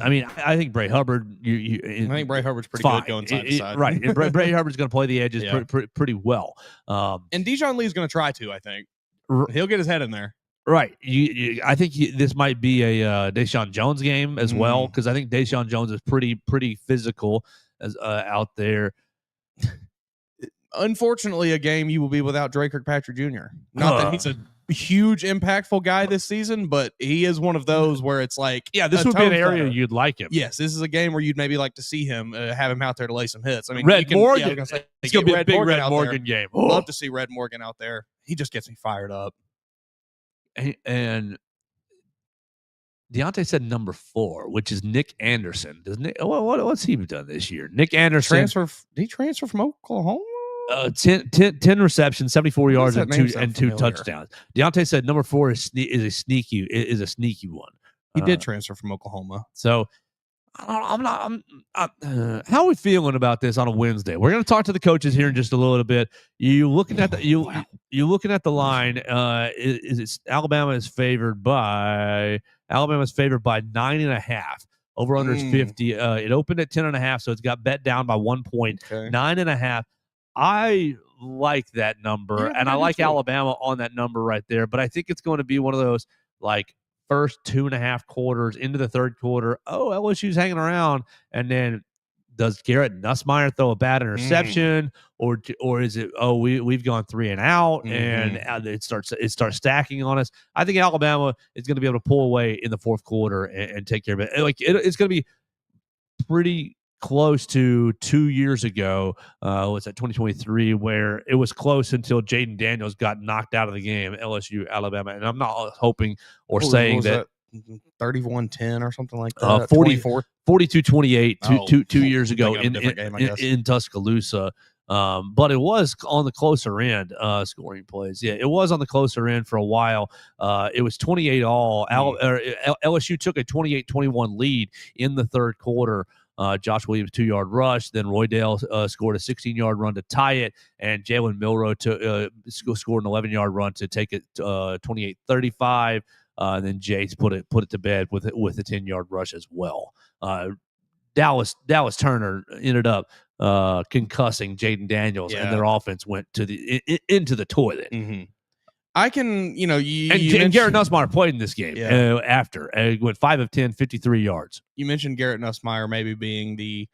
I think Bray Hubbard. I think Bray Hubbard's pretty good going side to side. Right. And Bray Hubbard's going to play the edges pretty well. And Dijon Lee's going to try to, I think. He'll get his head in there. Right. I think this might be a Deshaun Jones game as well, because I think Deshaun Jones is pretty physical as out there. Unfortunately, a game you will be without Dre Kirkpatrick Jr. Not that he's a huge impactful guy this season, but he is one of those where it's like, this would be an area you'd like him. Yes, this is a game where you'd maybe like to see him, have him out there to lay some hits. I mean, Morgan. It's going to be a big Red Morgan game. Love to see Red Morgan out there. He just gets me fired up. And Deontay said number 4, which is Nick Anderson. Doesn't it? What's he done this year? Nick Anderson. Did he transfer from Oklahoma? 10 receptions, 74 yards, and two touchdowns. Deontay said number 4 is a sneaky one. He did transfer from Oklahoma. So how are we feeling about this on a Wednesday? We're going to talk to the coaches here in just a little bit. You looking at the looking at the line? Alabama is favored by 9.5. Over under is 50. It opened at 10.5, so it's got bet down by 1 point. 9.5. I like that number, and I like Alabama on that number right there. But I think it's going to be one of those, like, first 2.5 quarters into the third quarter. LSU's hanging around, and then does Garrett Nussmeier throw a bad interception, or is it we've gone 3 and out, and it starts stacking on us? I think Alabama is going to be able to pull away in the fourth quarter and take care of it. It's going to be pretty close to 2 years ago. Was that 2023, where it was close until Jaden Daniels got knocked out of the game, LSU Alabama. And I'm not hoping or saying that 31-10 or something like that. 42-28 2 years ago in Tuscaloosa. But it was on the closer end, scoring plays. Yeah, it was on the closer end for a while. It was 28-all. LSU took a 28-21 lead in the third quarter. Josh Williams 2-yard rush. Then Roydale scored a 16-yard run to tie it, and Jalen Milroe scored an 11-yard run to take it 28-35. And then Jace put it to bed with a 10-yard rush as well. Dallas Turner ended up concussing Jaden Daniels, and their offense went into the toilet. I can, and Garrett Nussmeier played in this game after. He went 5 of 10, 53 yards. You mentioned Garrett Nussmeier maybe being the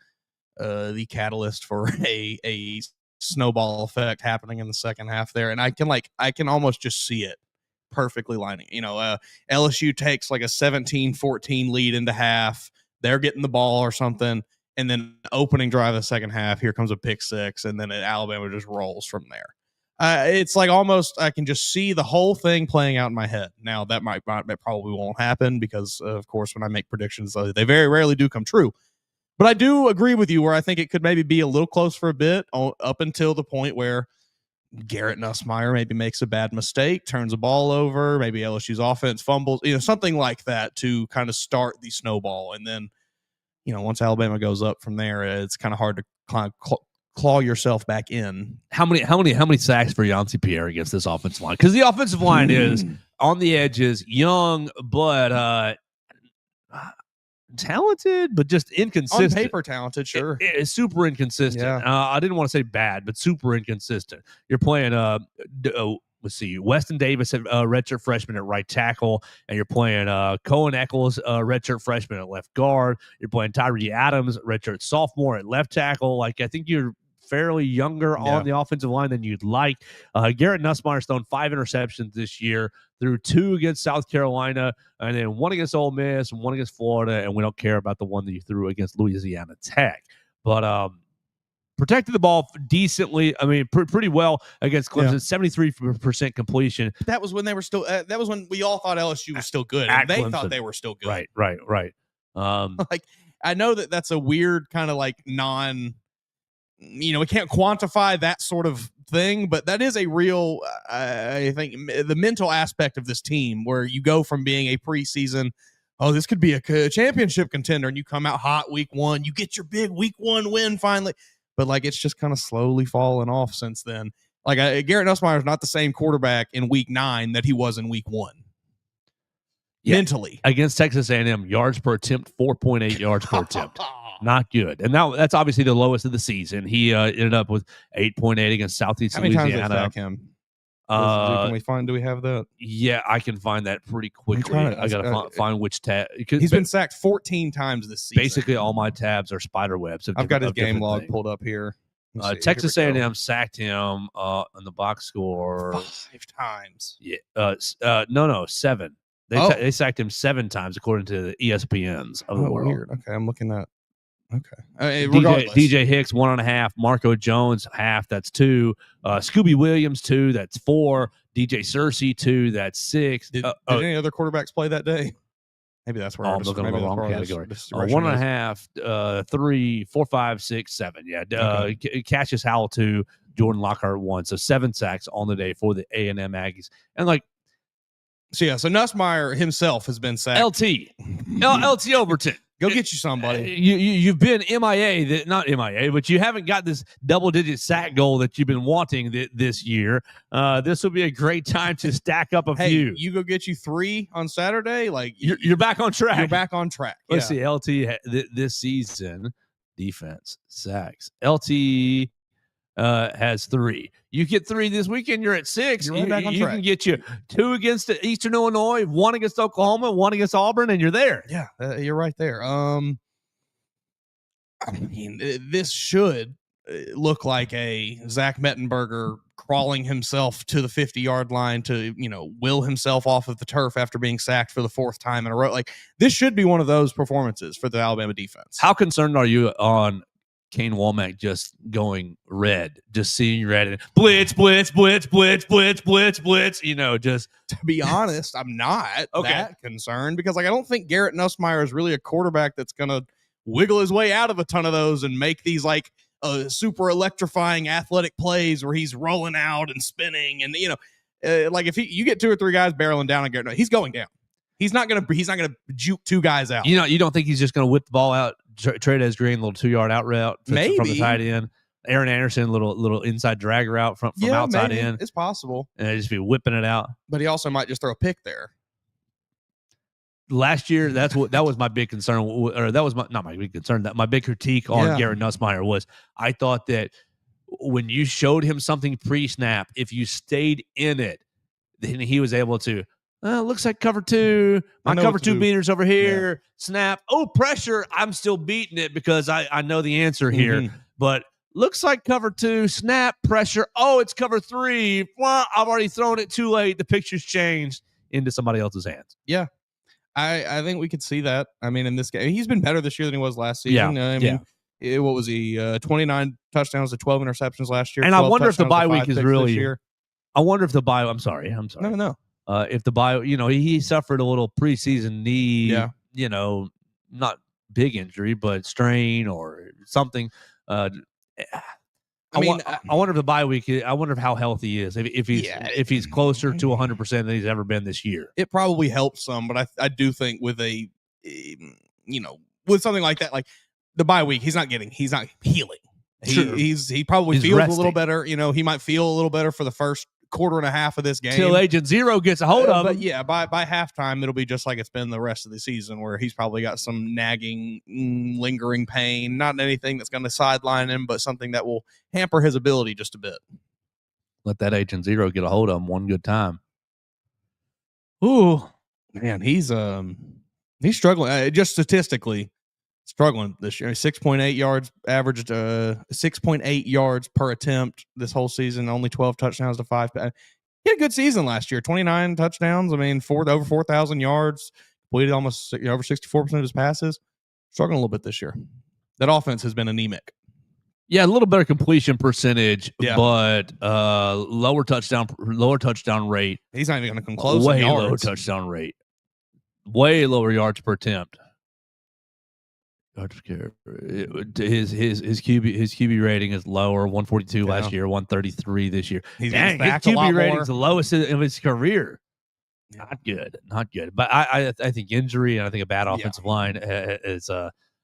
catalyst for a snowball effect happening in the second half there, and I can almost just see it perfectly lining. LSU takes like a 17-14 lead into half. They're getting the ball or something, and then opening drive of the second half, here comes a pick six, and then Alabama just rolls from there. It's like almost I can just see the whole thing playing out in my head. Now, that probably won't happen because, of course, when I make predictions, they very rarely do come true. But I do agree with you where I think it could maybe be a little close for a bit up until the point where Garrett Nussmeier maybe makes a bad mistake, turns the ball over, maybe LSU's offense fumbles, something like that to kind of start the snowball. And then, once Alabama goes up from there, it's kind of hard to claw yourself back in. How many sacks for Yancey Pierre against this offensive line? Because the offensive line is on the edges, young but talented, but just inconsistent. On paper, talented, sure. It's super inconsistent. Yeah. I didn't want to say bad, but super inconsistent. You're playing let's see, Weston Davis, redshirt freshman at right tackle, and you're playing Cohen Eccles, redshirt freshman at left guard. You're playing Tyree Adams, redshirt sophomore at left tackle. Like, I think you're fairly younger on the offensive line than you'd like. Garrett Nussmeier's thrown 5 interceptions this year, threw 2 against South Carolina, and then 1 against Ole Miss and 1 against Florida, and we don't care about the one that you threw against Louisiana Tech. But protected the ball decently. I mean, pretty well against Clemson. 73% completion. That was when they were still. That was when we all thought LSU was still good, and they thought they were still good. Right. Like, I know that's a weird kind of like we can't quantify that sort of thing, but that is a real. I think the mental aspect of this team, where you go from being a preseason, this could be a championship contender, and you come out hot week 1, you get your big week 1 win finally. But, like, it's just kind of slowly fallen off since then. Like, Garrett Nussmeier is not the same quarterback in week 9 that he was in week 1. Yeah. Mentally. Against Texas A&M, yards per attempt, 4.8 yards per attempt. Not good. And that's obviously the lowest of the season. He ended up with 8.8 against Southeast Louisiana. How many times did they sack him? Do we have that? Yeah, I can find that pretty quickly. I got to find which tab. He's been sacked 14 times this season. Basically, all all my spider webs. I've got his game log pulled up here. Texas A&M sacked him on the box score 5 times. Yeah, no, 7. They sacked him 7 times according to the ESPNs of the world. Weird. Okay, I'm looking at. Okay. DJ Hicks 1.5, Marco Jones half, that's 2, Scooby Williams 2, that's 4, DJ Searcy 2, that's 6. Did any other quarterbacks play that day? Maybe that's where I'm looking at the wrong category. 1.5, 3, 4, 5, 6, 7. Yeah, Cassius Howell 2, Jordan Lockhart 1. So 7 sacks on the day for the A&M Aggies, and like. So Nussmeier himself has been sacked. LT Overton. Go get you somebody. You've been MIA, not MIA, but you haven't got this double-digit sack goal that you've been wanting this year. This will be a great time to stack up a few. You go get you 3 on Saturday. Like you're back on track. You're back on track. Let's see. LT this season defense sacks. LT has 3. You get 3 this weekend, you're at 6. You're right back on track. Can get you 2 against Eastern Illinois, 1 against Oklahoma, 1 against Auburn, and you're there. Yeah, you're right there. I mean, this should look like a Zach Mettenberger crawling himself to the 50-yard line to, will himself off of the turf after being sacked for the 4th time in a row. Like, this should be one of those performances for the Alabama defense. How concerned are you on Kane Womack just going red, just seeing red and blitz, just to be honest, I'm not that concerned because I don't think Garrett Nussmeier is really a quarterback that's going to wiggle his way out of a ton of those and make these like super electrifying athletic plays where he's rolling out and spinning and like if you get 2 or 3 guys barreling down on Garrett, he's going down. He's not gonna juke 2 guys out. You don't think he's just gonna whip the ball out, trade as Green, little 2-yard out route from the tight end. Aaron Anderson, little inside drag route from outside in. It's possible, and just be whipping it out. But he also might just throw a pick there. Last year, that was my big concern, or that was not my big concern. That my big critique on Garrett Nussmeier was I thought that when you showed him something pre-snap, if you stayed in it, then he was able to. Looks like cover 2. My cover 2 beaters over here. Yeah. Snap. Oh, pressure. I'm still beating it because I know the answer here. Mm-hmm. But looks like cover 2. Snap. Pressure. Oh, it's cover 3. Well, I've already thrown it too late. The picture's changed into somebody else's hands. Yeah. I think we could see that. I mean, in this game, he's been better this year than he was last season. Yeah. What was he? 29 touchdowns to 12 interceptions last year. And I wonder if the bye week is really. I wonder if the bye. I'm sorry. No. If the bye, he suffered a little preseason knee, not big injury, but strain or something. I wonder if the bye week. I wonder if how healthy he is. If he's closer to 100% than he's ever been this year. It probably helps some, but I do think with with something like that, like the bye week, he's not healing. He probably feels resting a little better. He might feel a little better for the first quarter and a half of this game till Agent Zero gets a hold of him. But yeah, by halftime it'll be just like it's been the rest of the season, where he's probably got some nagging, lingering pain. Not anything that's going to sideline him, but something that will hamper his ability just a bit. Let that Agent Zero get a hold of him one good time. Ooh, man, he's struggling. Just statistically, struggling this year. 6.8 yards averaged, 6.8 yards per attempt this whole season. Only 12 touchdowns to 5. He had a good season last year. 29 touchdowns. I mean, over 4,000 yards. Completed almost over 64% of his passes. Struggling a little bit this year. That offense has been anemic. Yeah, a little better completion percentage, Yeah. but lower touchdown rate. He's not even going to come close. Way lower touchdown rate. Way lower yards per attempt. His QB rating is lower. 142 last year, 133 this year. Dang, his QB rating is the lowest of his career. Yeah. Not good. But I think injury and I think a bad offensive line is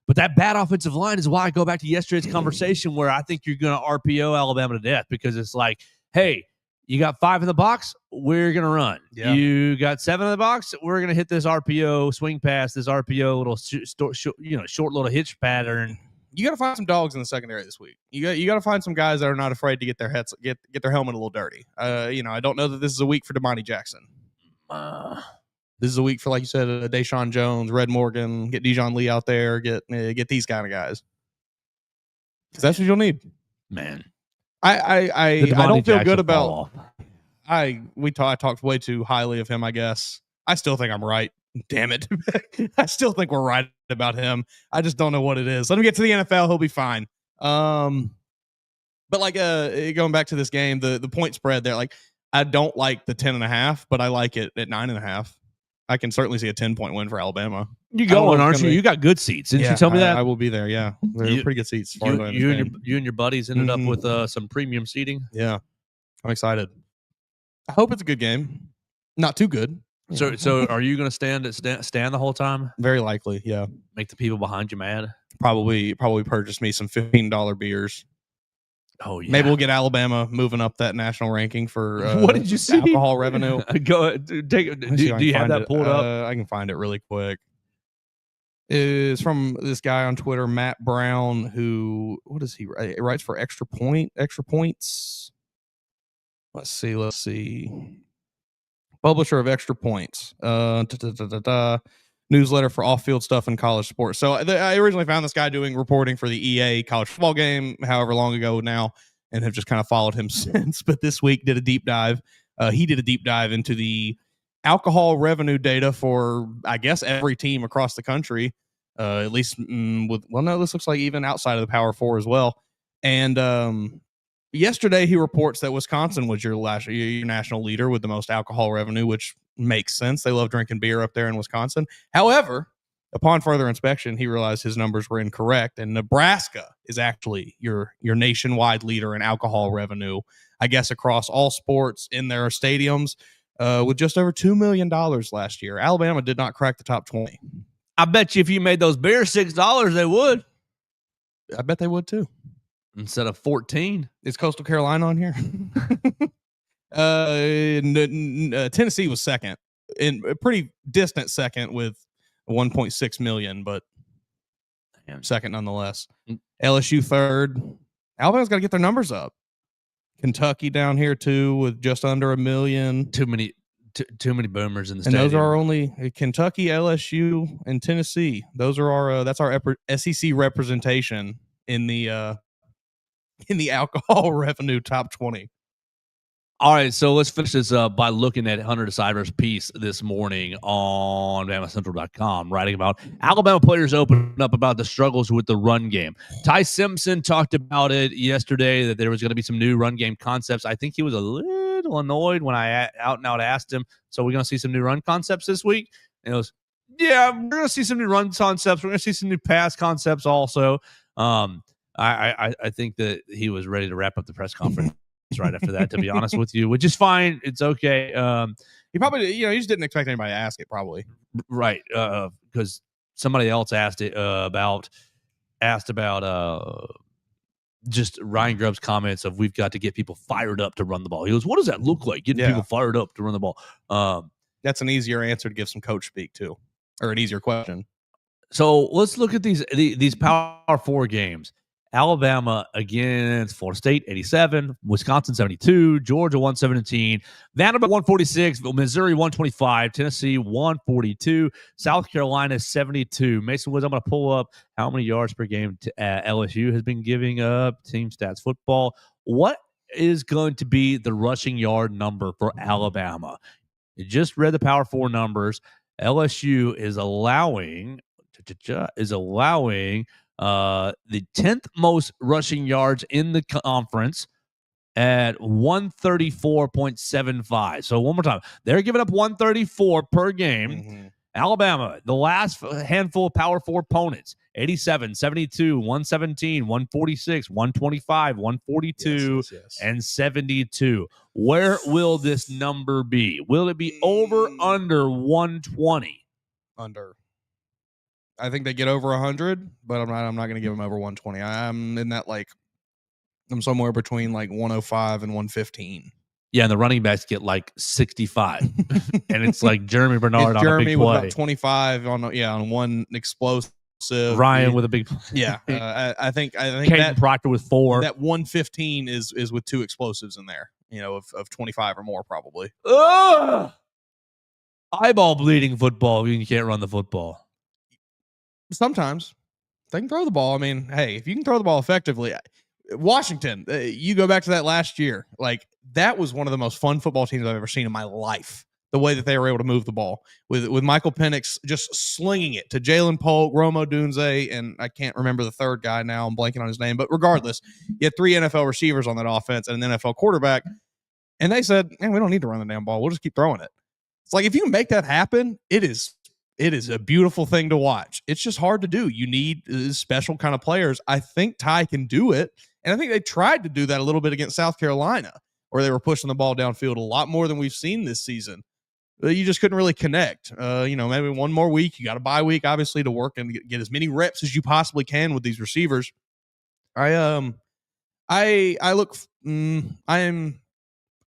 But that bad offensive line is why I go back to yesterday's conversation where I think you're going to RPO Alabama to death, because it's like, hey, you got 5 in the box, we're going to run. Yeah. You got 7 in the box, we're going to hit this RPO swing pass, this RPO little short little hitch pattern. You got to find some dogs in the secondary this week. You got to find some guys that are not afraid to get their heads get their helmet a little dirty. I don't know that this is a week for Damani Jackson. This is a week for, like you said, Deshaun Jones, Red Morgan, get Dijon Lee out there, get these kind of guys. Because that's what you'll need. Man. I don't feel good about I talked way too highly of him, I guess. I still think I'm right. Damn it. I still think we're right about him. I just don't know what it is. Let him get to the NFL, he'll be fine. But like going back to this game, the point spread there, like I don't like the 10.5, but I like it at 9.5. I can certainly see a 10-point win for Alabama. You going, aren't you? You got good seats. Didn't you tell me that? I will be there, yeah. They're pretty good seats. You and your buddies ended up with some premium seating? Yeah. I'm excited. I hope it's a good game. Not too good. So are you going to stand the whole time? Very likely, yeah. Make the people behind you mad? Probably purchase me some $15 beers. Oh yeah. Maybe we'll get Alabama moving up that national ranking for what did you see? Alcohol revenue. Go ahead, do you have that pulled up? I can find it really quick. It's from this guy on Twitter, Matt Brown, who what does he write? He writes for Extra Points. Let's see. Publisher of Extra Points. Newsletter for off-field stuff in college sports. So I originally found this guy doing reporting for the EA college football game, however long ago now, and have just kind of followed him since. But this week did a deep dive. He did a deep dive into the alcohol revenue data for, I guess, every team across the country, at least this looks like even outside of the Power Four as well. And yesterday he reports that Wisconsin was your national leader with the most alcohol revenue, which makes sense. They love drinking beer up there in Wisconsin. However, upon further inspection, he realized his numbers were incorrect, and Nebraska is actually your nationwide leader in alcohol revenue, I guess, across all sports in their stadiums, with just over $2 million last year. Alabama did not crack the top 20. I bet you if you made those beers $6, they would. I bet they would too. Instead of 14. Is Coastal Carolina on here? Tennessee was second, in a pretty distant second with 1.6 million, but second nonetheless. LSU third. Alabama's got to get their numbers up. Kentucky down here too with just under 1 million. Too many boomers in the stadium. And those are only Kentucky, LSU, and Tennessee. Those are our that's our SEC representation in the alcohol revenue top 20. All right, so let's finish this up by looking at Hunter DeCyver's piece this morning on BamaCentral.com, writing about Alabama players open up about the struggles with the run game. Ty Simpson talked about it yesterday, that there was going to be some new run game concepts. I think he was a little annoyed when I out and out asked him, so we're going to see some new run concepts this week? And he goes, yeah, we're going to see some new run concepts. We're going to see some new pass concepts also. I think that he was ready to wrap up the press conference right after that, to be honest with you, which is fine. It's okay. He probably, he just didn't expect anybody to ask it, probably. Right. Because somebody else asked about just Ryan Grubb's comments of we've got to get people fired up to run the ball. He goes, what does that look like? Getting people fired up to run the ball. That's an easier answer to give some coach speak to, or an easier question. So let's look at these Power 4 games. Alabama against Florida State, 87, Wisconsin, 72, Georgia, 117, Vanderbilt, 146, Missouri, 125, Tennessee, 142, South Carolina, 72. Mason Woods, I'm going to pull up how many yards per game LSU has been giving up, Team Stats Football. What is going to be the rushing yard number for Alabama? You just read the Power 4 numbers. LSU is allowing the 10th most rushing yards in the conference at 134.75. So one more time, they're giving up 134 per game. Mm-hmm. Alabama, the last handful of Power 4 opponents, 87, 72, 117, 146, 125, 142, and 72. Where will this number be? Will it be over, under 120? Under. I think they get over 100, but I'm not going to give them over 120. I'm in that, like, I'm somewhere between like 105 and 115. Yeah, and the running backs get like 65. And it's like Jeremy Bernard on a big play. With about 25 on one explosive. Ryan with a big play. Yeah. I think Caden Proctor with 4. That 115 is with 2 explosives in there, of 25 or more probably. Ugh! Eyeball bleeding football. You can't run the football. Sometimes they can throw the ball. I mean, hey, if you can throw the ball effectively, Washington, you go back to that last year, like that was one of the most fun football teams I've ever seen in my life. The way that they were able to move the ball with Michael Penix just slinging it to Jalen Polk, Rome Odunze, and I can't remember the third guy now. I'm blanking on his name, but regardless, you had 3 NFL receivers on that offense and an NFL quarterback, and they said, "Man, we don't need to run the damn ball. We'll just keep throwing it." It's like if you make that happen, it is a beautiful thing to watch. It's just hard to do. You need special kind of players. I think Ty can do it. And I think they tried to do that a little bit against South Carolina, where they were pushing the ball downfield a lot more than we've seen this season. You just couldn't really connect. Maybe one more week. You got a bye week, obviously, to work and get as many reps as you possibly can with these receivers. I am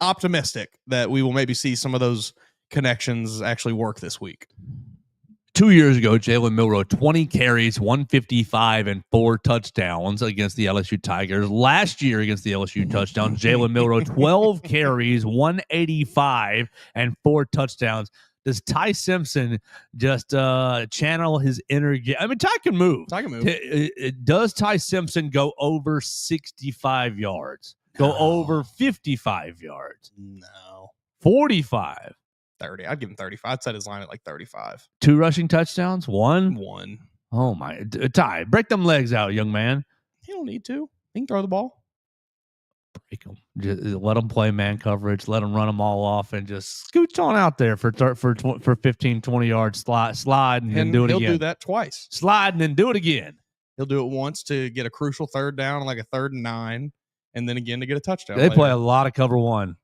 optimistic that we will maybe see some of those connections actually work this week. 2 years ago, Jalen Milroe, 20 carries, 155, and 4 touchdowns against the LSU Tigers. Last year against the LSU touchdowns, Jalen Milroe, 12 carries, 185, and 4 touchdowns. Does Ty Simpson just channel his inner... I mean, Ty can move. Does Ty Simpson go over 65 yards? No. Go over 55 yards? No. 45? 30. I'd give him 35. I'd set his line at like 35. 2 rushing touchdowns? 1? 1. Oh, my. Ty, break them legs out, young man. He don't need to. He can throw the ball. Break them. Just let them play man coverage. Let them run them all off and just scooch on out there for 15, 20 yards. Slide and then do it again. He'll do that twice. Slide and then do it again. He'll do it once to get a crucial third down, like a 3rd and 9, and then again to get a touchdown. They play a lot of cover 1.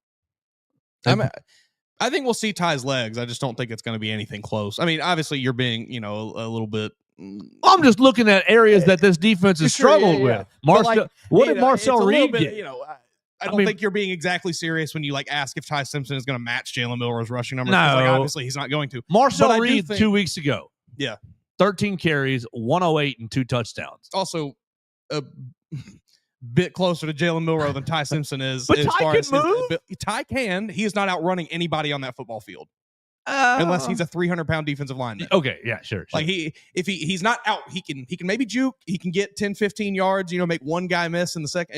I think we'll see Ty's legs. I just don't think it's going to be anything close. I mean, obviously, you're being, a little bit. I'm just looking at areas that this defense has struggled with. What did Marcel Reed get? I don't think you're being exactly serious when you ask if Ty Simpson is going to match Jalen Milroe's rushing numbers. No, obviously he's not going to. Marcel Reed 2 weeks ago. Yeah, 13 carries, 108, and 2 touchdowns. Also, a bit closer to Jalen Milroe than Ty Simpson is. But Ty can move. Ty can. He is not outrunning anybody on that football field. Unless he's a 300-pound defensive lineman. Okay, yeah, sure. Like he's not out, he can maybe juke. He can get 10, 15 yards. Make one guy miss in the second.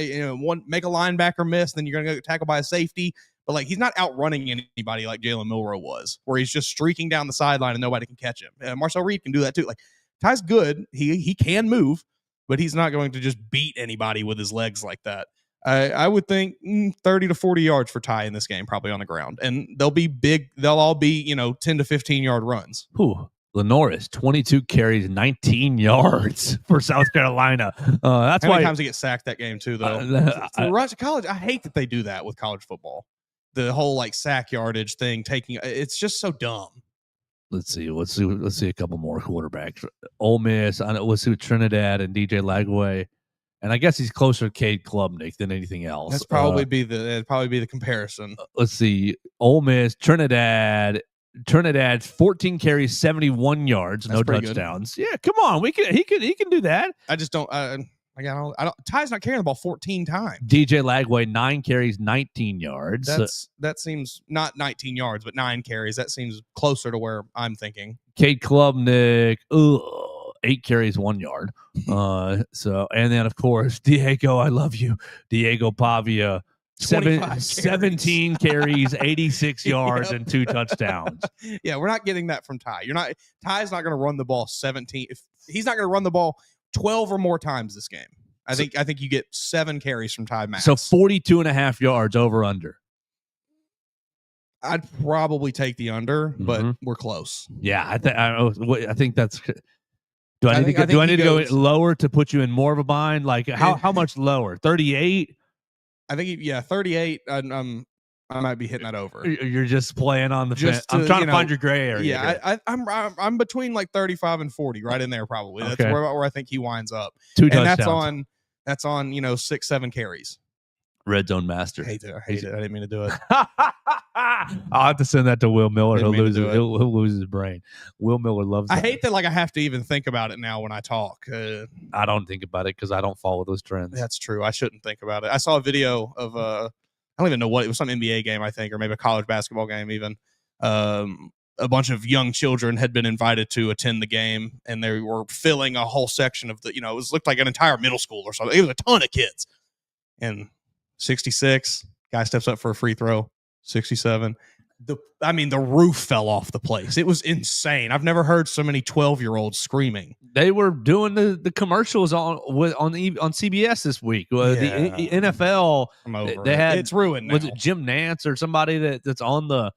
Make a linebacker miss. Then you're gonna go tackle by a safety. But he's not outrunning anybody like Jalen Milroe was, where he's just streaking down the sideline and nobody can catch him. Marcel Reed can do that too. Ty's good. He can move, but he's not going to just beat anybody with his legs like that. I would think 30 to 40 yards for Ty in this game, probably on the ground. And they'll be big. They'll all be, 10 to 15-yard runs. Lenoris, 22 carries, 19 yards for South Carolina. That's How why many times he gets sacked that game, too, though? For Rush College, I hate that they do that with college football. The whole, sack yardage thing, it's just so dumb. Let's see a couple more quarterbacks. Ole Miss, let's see with Trinidad and DJ Lagway. And I guess he's closer to Cade Klubnik than anything else. That'd probably be the comparison. Let's see. Ole Miss, Trinidad, 14 carries, 71 yards, no touchdowns. Good. Yeah, come on. He can do that. I just don't Ty's not carrying the ball 14 times. DJ Lagway, 9 carries, 19 yards. That seems not 19 yards, but 9 carries. That seems closer to where I'm thinking. Cade Klubnik, 8 carries, 1 yard. And then of course, Diego, I love you. Diego Pavia, 17 carries, 86 yards, and 2 touchdowns. Yeah, we're not getting that from Ty. Ty's not going to run the ball 17. If he's not going to run the ball 12 or more times this game. I think you get 7 carries from Ty max. So 42.5 yards over under. I'd probably take the under, but we're close. Yeah, I think that's. Do I need to go lower to put you in more of a bind? Like how much lower? 38. I think 38. I might be hitting that over. You're just playing on the fence. I'm trying to find your gray area. Yeah, I'm between like 35 and 40, right in there probably. Okay. That's where I think he winds up. 2 touchdowns. That's on 6-7 carries. Red zone master. I hate it. I didn't mean to do it. I'll have to send that to Will Miller. He'll lose his brain. Will Miller loves that. I hate that I have to even think about it now when I talk. I don't think about it because I don't follow those trends. That's true. I shouldn't think about it. I saw a video of I don't even know what it was, some NBA game, I think, or maybe a college basketball game even. A bunch of young children had been invited to attend the game, and they were filling a whole section of it looked like an entire middle school or something. It was a ton of kids. And 66, guy steps up for a free throw, 67. The roof fell off the place. It was insane. I've never heard so many 12-year-olds screaming. They were doing the commercials on CBS this week. The NFL, they had it's ruined now. Was it Jim Nantz or somebody that's on the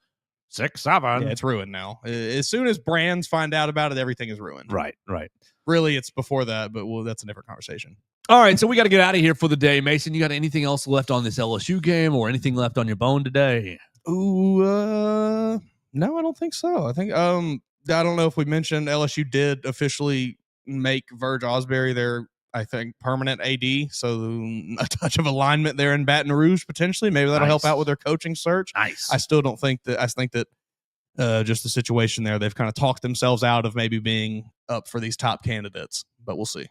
6-7? Yeah, it's ruined now. As soon as brands find out about it, everything is ruined. Right. Really, it's before that, but that's a different conversation. All right, so we got to get out of here for the day. Mason, you got anything else left on this LSU game or anything left on your bone today? Ooh, no, I don't think so. I think I don't know if we mentioned LSU did officially make Verge Osbury their, I think, permanent AD. So a touch of alignment there in Baton Rouge potentially. Maybe that'll help out with their coaching search. Nice. I still don't think that. I think that just the situation there, they've kind of talked themselves out of maybe being up for these top candidates, but we'll see.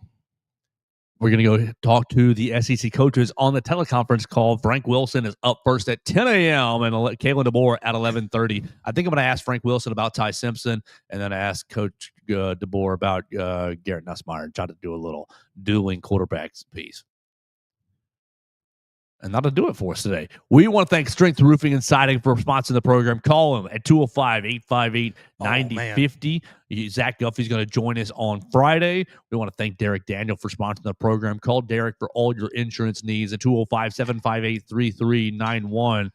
We're going to go talk to the SEC coaches on the teleconference call. Frank Wilson is up first at 10 a.m. and Kalen DeBoer at 11:30. I think I'm going to ask Frank Wilson about Ty Simpson and then ask Coach DeBoer about Garrett Nussmeier and try to do a little dueling quarterbacks piece. And that'll do it for us today. We want to thank Strength Roofing and Siding for sponsoring the program. Call them at 205-858-9050. Zach Guffey's going to join us on Friday. We want to thank Derek Daniel for sponsoring the program. Call Derek for all your insurance needs at 205-758-3391.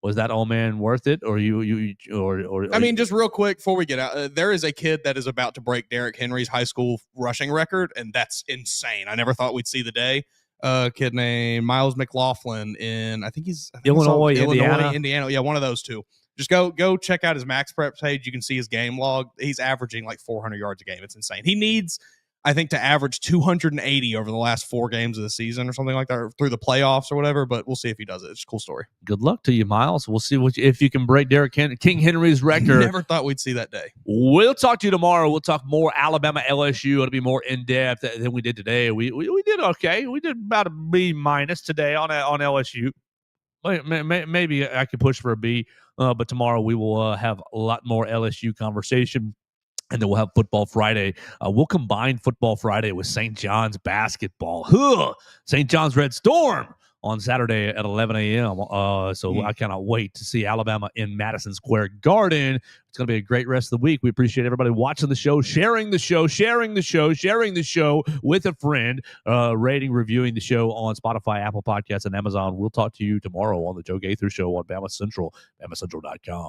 Was that all man worth it? Or just real quick before we get out, there is a kid that is about to break Derrick Henry's high school rushing record, and that's insane. I never thought we'd see the day. A kid named Miles McLaughlin in, I think Illinois, Indiana. Yeah, one of those two. Just go check out his Max Prep page. You can see his game log. He's averaging like 400 yards a game. It's insane. He needs, I think, to average 280 over the last 4 games of the season or something like that, or through the playoffs or whatever, but we'll see if he does it. It's a cool story. Good luck to you, Miles. We'll see if you can break King Henry's record. Never thought we'd see that day. We'll talk to you tomorrow. We'll talk more Alabama LSU. It'll be more in-depth than we did today. We did okay. We did about a B- today on LSU. Maybe I could push for a B, but tomorrow we will have a lot more LSU conversation. And then we'll have Football Friday. We'll combine Football Friday with St. John's basketball. St. John's Red Storm on Saturday at 11 a.m. I cannot wait to see Alabama in Madison Square Garden. It's going to be a great rest of the week. We appreciate everybody watching the show, sharing the show with a friend, rating, reviewing the show on Spotify, Apple Podcasts, and Amazon. We'll talk to you tomorrow on the Joe Gaither Show on BamaCentral, BamaCentral.com.